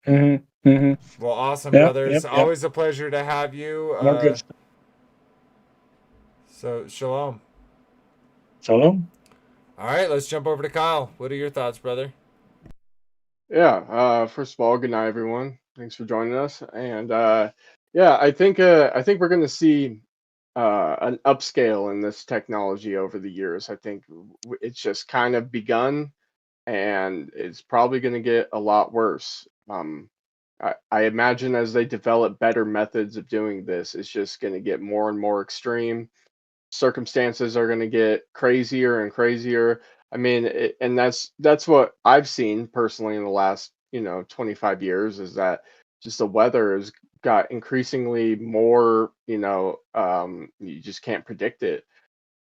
Mm-hmm. Mm-hmm. Well, awesome, brothers. Always a pleasure to have you. So, shalom. Shalom. All right, let's jump over to Kyle. What are your thoughts, brother? Yeah, first of all, good night, everyone. Thanks for joining us. And yeah, I think we're going to see an upscale in this technology over the years. I think it's just kind of begun, and it's probably going to get a lot worse. I imagine as they develop better methods of doing this, it's just going to get more and more extreme. Circumstances are going to get crazier and crazier. I mean, and that's what I've seen personally in the last 25 years is that just the weather has got increasingly more. You just can't predict it.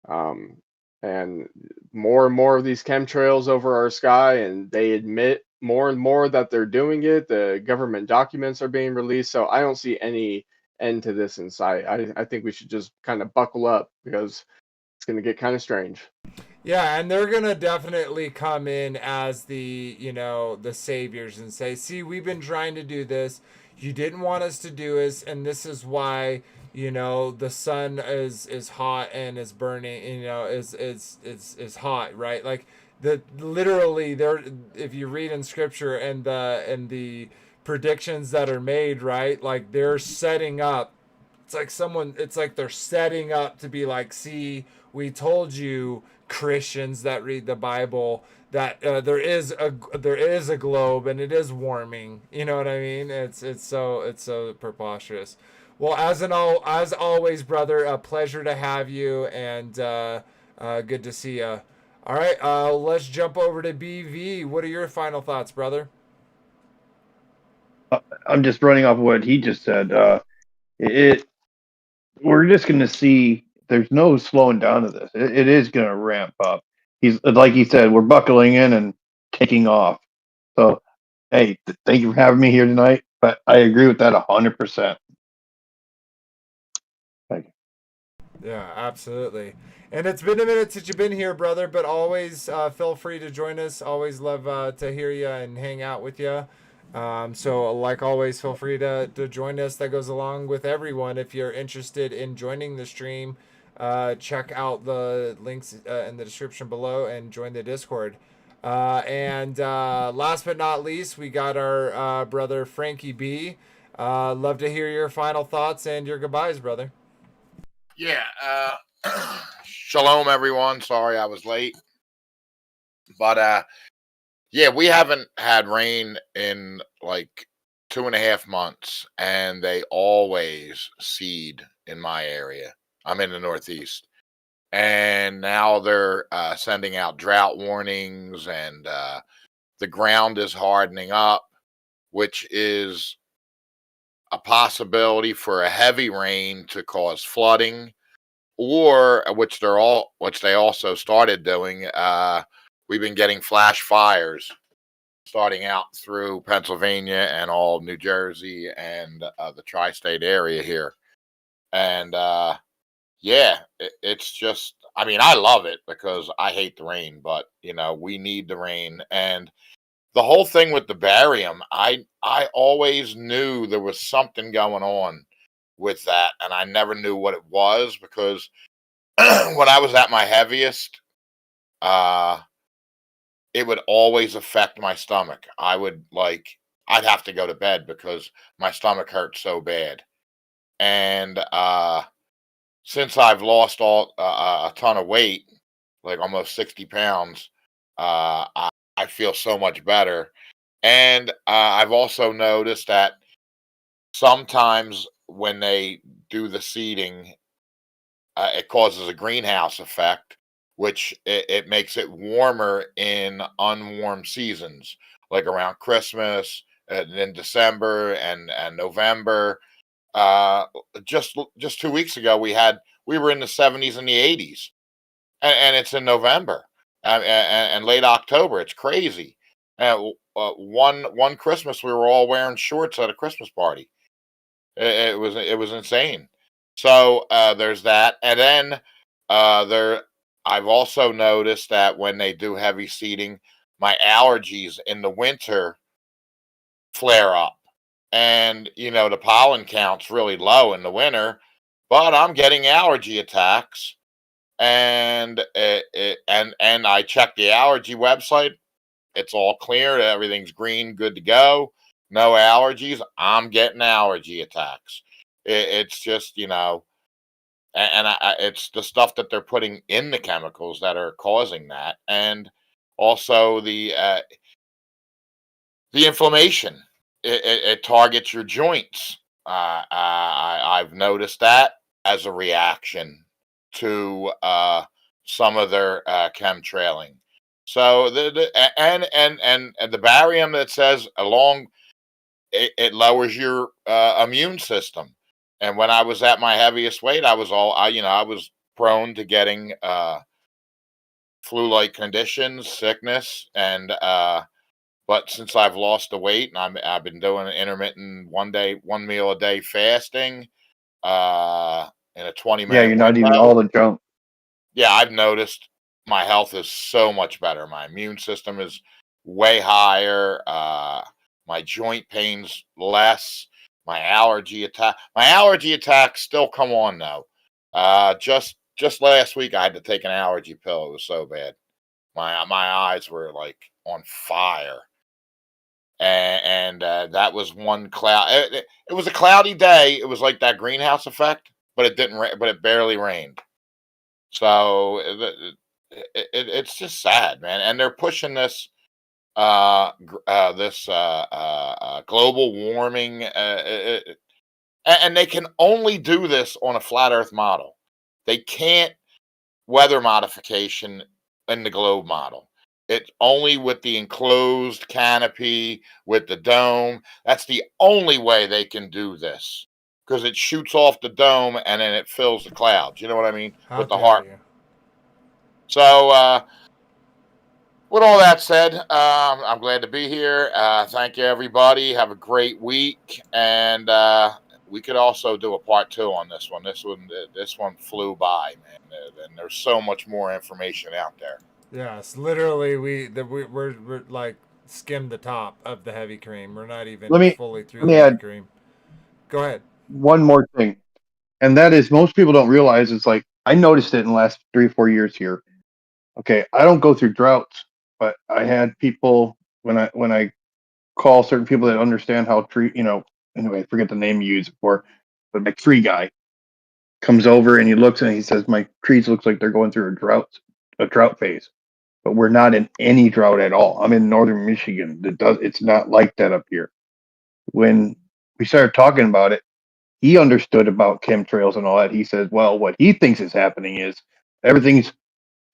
Um, and more of these chemtrails over our sky, and they admit more and more that they're doing it. The government documents are being released, so I don't see any end to this in sight. I think we should just kind of buckle up because it's going to get kind of strange. Yeah, and they're gonna definitely come in as the saviors and say, "See, we've been trying to do this. You didn't want us to do this, and this is why the sun is hot and is burning. Is hot, right? Like literally there. If you read in scripture and the predictions that are made, right? Like they're setting up. It's like they're setting up to be like, see, we told you, Christians that read the Bible, that there is a globe and it is warming. You know what I mean? It's so preposterous. Well, as always, brother, a pleasure to have you, and good to see you. All right, let's jump over to BV. What are your final thoughts, brother? I'm just running off of what he just said. It We're just going to see. There's no slowing down to this. It is going to ramp up. He's like he said, we're buckling in and taking off. So, hey, thank you for having me here tonight. But I agree with that 100%. Thank you. Yeah, absolutely. And it's been a minute since you've been here, brother, but always feel free to join us. Always love to hear you and hang out with you. So, like always, feel free to join us. That goes along with everyone. If you're interested in joining the stream, check out the links in the description below and join the Discord. And last but not least, we got our brother Frankie B. Love to hear your final thoughts and your goodbyes, brother. Yeah. Shalom, everyone. Sorry I was late. But yeah, we haven't had rain in like 2.5 months, and they always seed in my area. I'm in the Northeast. And now they're sending out drought warnings, and the ground is hardening up, which is a possibility for a heavy rain to cause flooding, or which they also started doing. We've been getting flash fires starting out through Pennsylvania and all New Jersey and the tri-state area here. And yeah, it's just, I mean, I love it because I hate the rain, but we need the rain. And the whole thing with the barium, I always knew there was something going on with that, and I never knew what it was because when I was at my heaviest, uh, it would always affect my stomach. I'd have to go to bed because my stomach hurt so bad. And since I've lost a ton of weight, like almost 60 pounds, I feel so much better. And I've also noticed that sometimes when they do the seeding, it causes a greenhouse effect, which it makes it warmer in unwarm seasons, like around Christmas and in December and November. Uh, just 2 weeks ago, we were in the 70s and the 80s, and it's in November and late October. It's crazy. One Christmas, we were all wearing shorts at a Christmas party. It was insane. So there's that, and then there. I've also noticed that when they do heavy seeding, my allergies in the winter flare up, and the pollen count's really low in the winter, but I'm getting allergy attacks, and and I checked the allergy website. It's all clear. Everything's green, good to go. No allergies. I'm getting allergy attacks. It's just, it's the stuff that they're putting in the chemicals that are causing that, and also the inflammation. It targets your joints. I've noticed that as a reaction to some of their chemtrailing. So and the barium that says along it lowers your immune system. And when I was at my heaviest weight, I was I was prone to getting flu-like conditions, sickness, and but since I've lost the weight and I've been doing intermittent one meal a day fasting, in a 20 Yeah, minute you're not eating window. all the junk. Yeah, I've noticed my health is so much better. My immune system is way higher. My joint pains less. My allergy attacks still come on though. Just last week I had to take an allergy pill. It was so bad. My eyes were like on fire, and that was one cloud. It was a cloudy day. It was like that greenhouse effect, but it didn't. But it barely rained. So it's just sad, man. And they're pushing this global warming, and they can only do this on a flat Earth model. They can't weather modification in the globe model. It's only with the enclosed canopy with the dome. That's the only way they can do this because it shoots off the dome and then it fills the clouds. You know what I mean? How With the dare heart. you. So, with all that said, I'm glad to be here. Thank you, everybody. Have a great week, and we could also do a part 2 on this one. This one flew by, man. And there's so much more information out there. Yes, literally, we're like skimmed the top of the heavy cream. We're not even Let me fully through let the me heavy add cream. Go ahead. one more thing, and that is most people don't realize it's like I noticed it in the last 3 or 4 years here. Okay, I don't go through droughts, but I had people when I call certain people that understand how tree, anyway, I forget the name you use it for, but my tree guy comes over and he looks and he says my trees looks like they're going through a drought phase, but we're not in any drought at all. I'm in northern Michigan. It's not like that up here. When we started talking about it, he understood about chemtrails and all that. He says, well, what he thinks is happening is everything's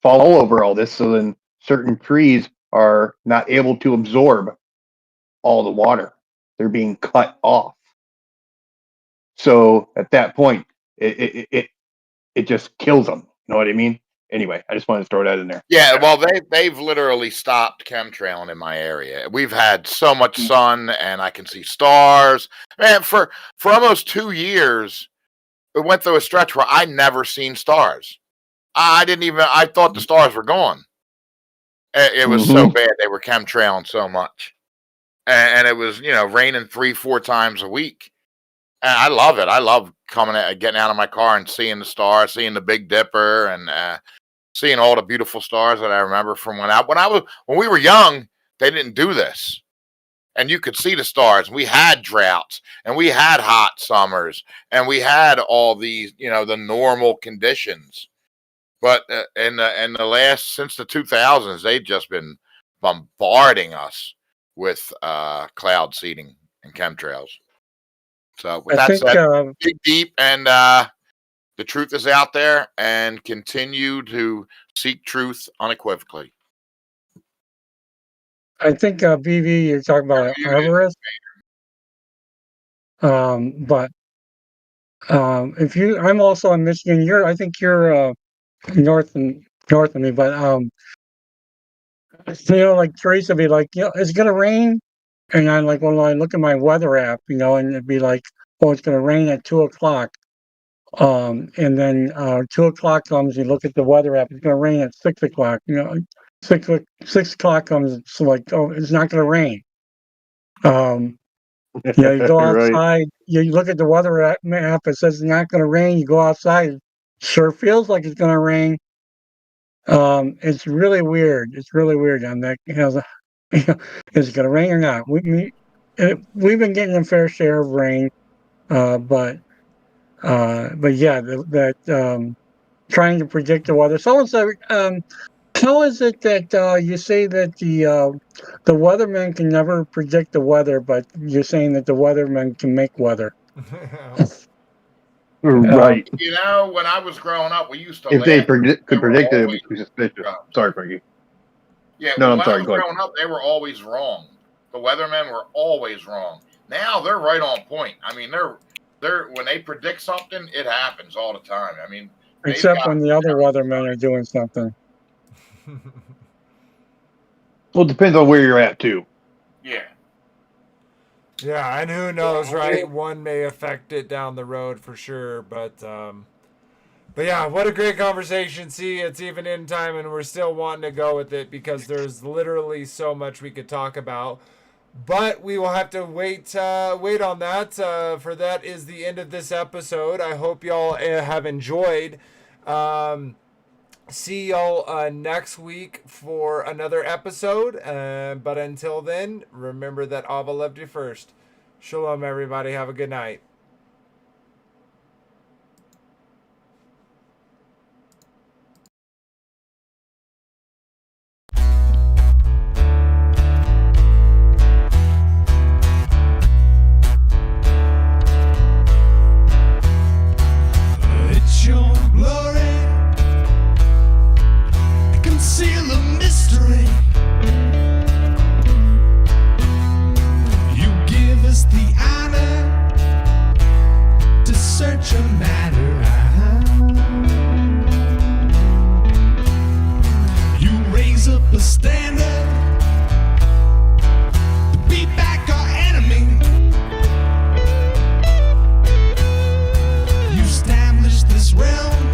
fall all over all this, so then certain trees are not able to absorb all the water. They're being cut off. So at that point, it just kills them. You know what I mean? Anyway, I just wanted to throw that in there. Yeah, well, they've literally stopped chemtrailing in my area. We've had so much sun, and I can see stars. Man, for almost 2 years, it went through a stretch where I never seen stars. I didn't even. I thought the stars were gone. It was so bad. They were chemtrailing so much, and it was raining 3-4 times a week. And I love it. I love getting out of my car and seeing the stars, seeing the Big Dipper, and seeing all the beautiful stars that I remember from when we were young. They didn't do this, and you could see the stars. We had droughts, and we had hot summers, and we had all these, the normal conditions. But in the last since the 2000s, they've just been bombarding us with cloud seeding and chemtrails. So with that said, dig deep, and the truth is out there, and continue to seek truth unequivocally. I think BV, you're talking about an arborist. But I'm also in Michigan. I think you're north of me, but like Teresa be like, it's gonna rain, and I'm like, well, I look at my weather app, and it'd be like, oh, it's gonna rain at 2 o'clock. And then 2 o'clock comes, you look at the weather app, it's gonna rain at 6 o'clock. 6 o'clock comes, it's like, oh, it's not gonna rain. You go outside, right. You look at the weather map, it says it's not gonna rain, you go outside, it sure feels like it's gonna rain, It's really weird. It's really weird on that. Has a, is it going to rain or not? We've been getting a fair share of rain, but yeah, trying to predict the weather. Someone said, how is it that you say that the weathermen can never predict the weather, but you're saying that the weathermen can make weather? Right. You know, when I was growing up, we used to If they laugh. could were predict it, it always would be suspicious. wrong. Sorry, Frankie. Yeah, No, when I'm I sorry. was Go ahead. growing up, they were always wrong. The weathermen were always wrong. Now they're right on point. I mean, they're when they predict something, it happens all the time. I mean, Except when the other weathermen are doing something. Well, it depends on where you're at too. Yeah. Yeah, and who knows, right? One may affect it down the road for sure, but yeah, what a great conversation. See, it's even in time, and we're still wanting to go with it because there's literally so much we could talk about. But we will have to wait on that. For that is the end of this episode. I hope y'all have enjoyed. See y'all next week for another episode. But until then, remember that Abba loved you first. Shalom, everybody. Have a good night. It's your glory, conceal the mystery. You give us the honor to search a matter out. You raise up a standard to beat back our enemy. You establish this realm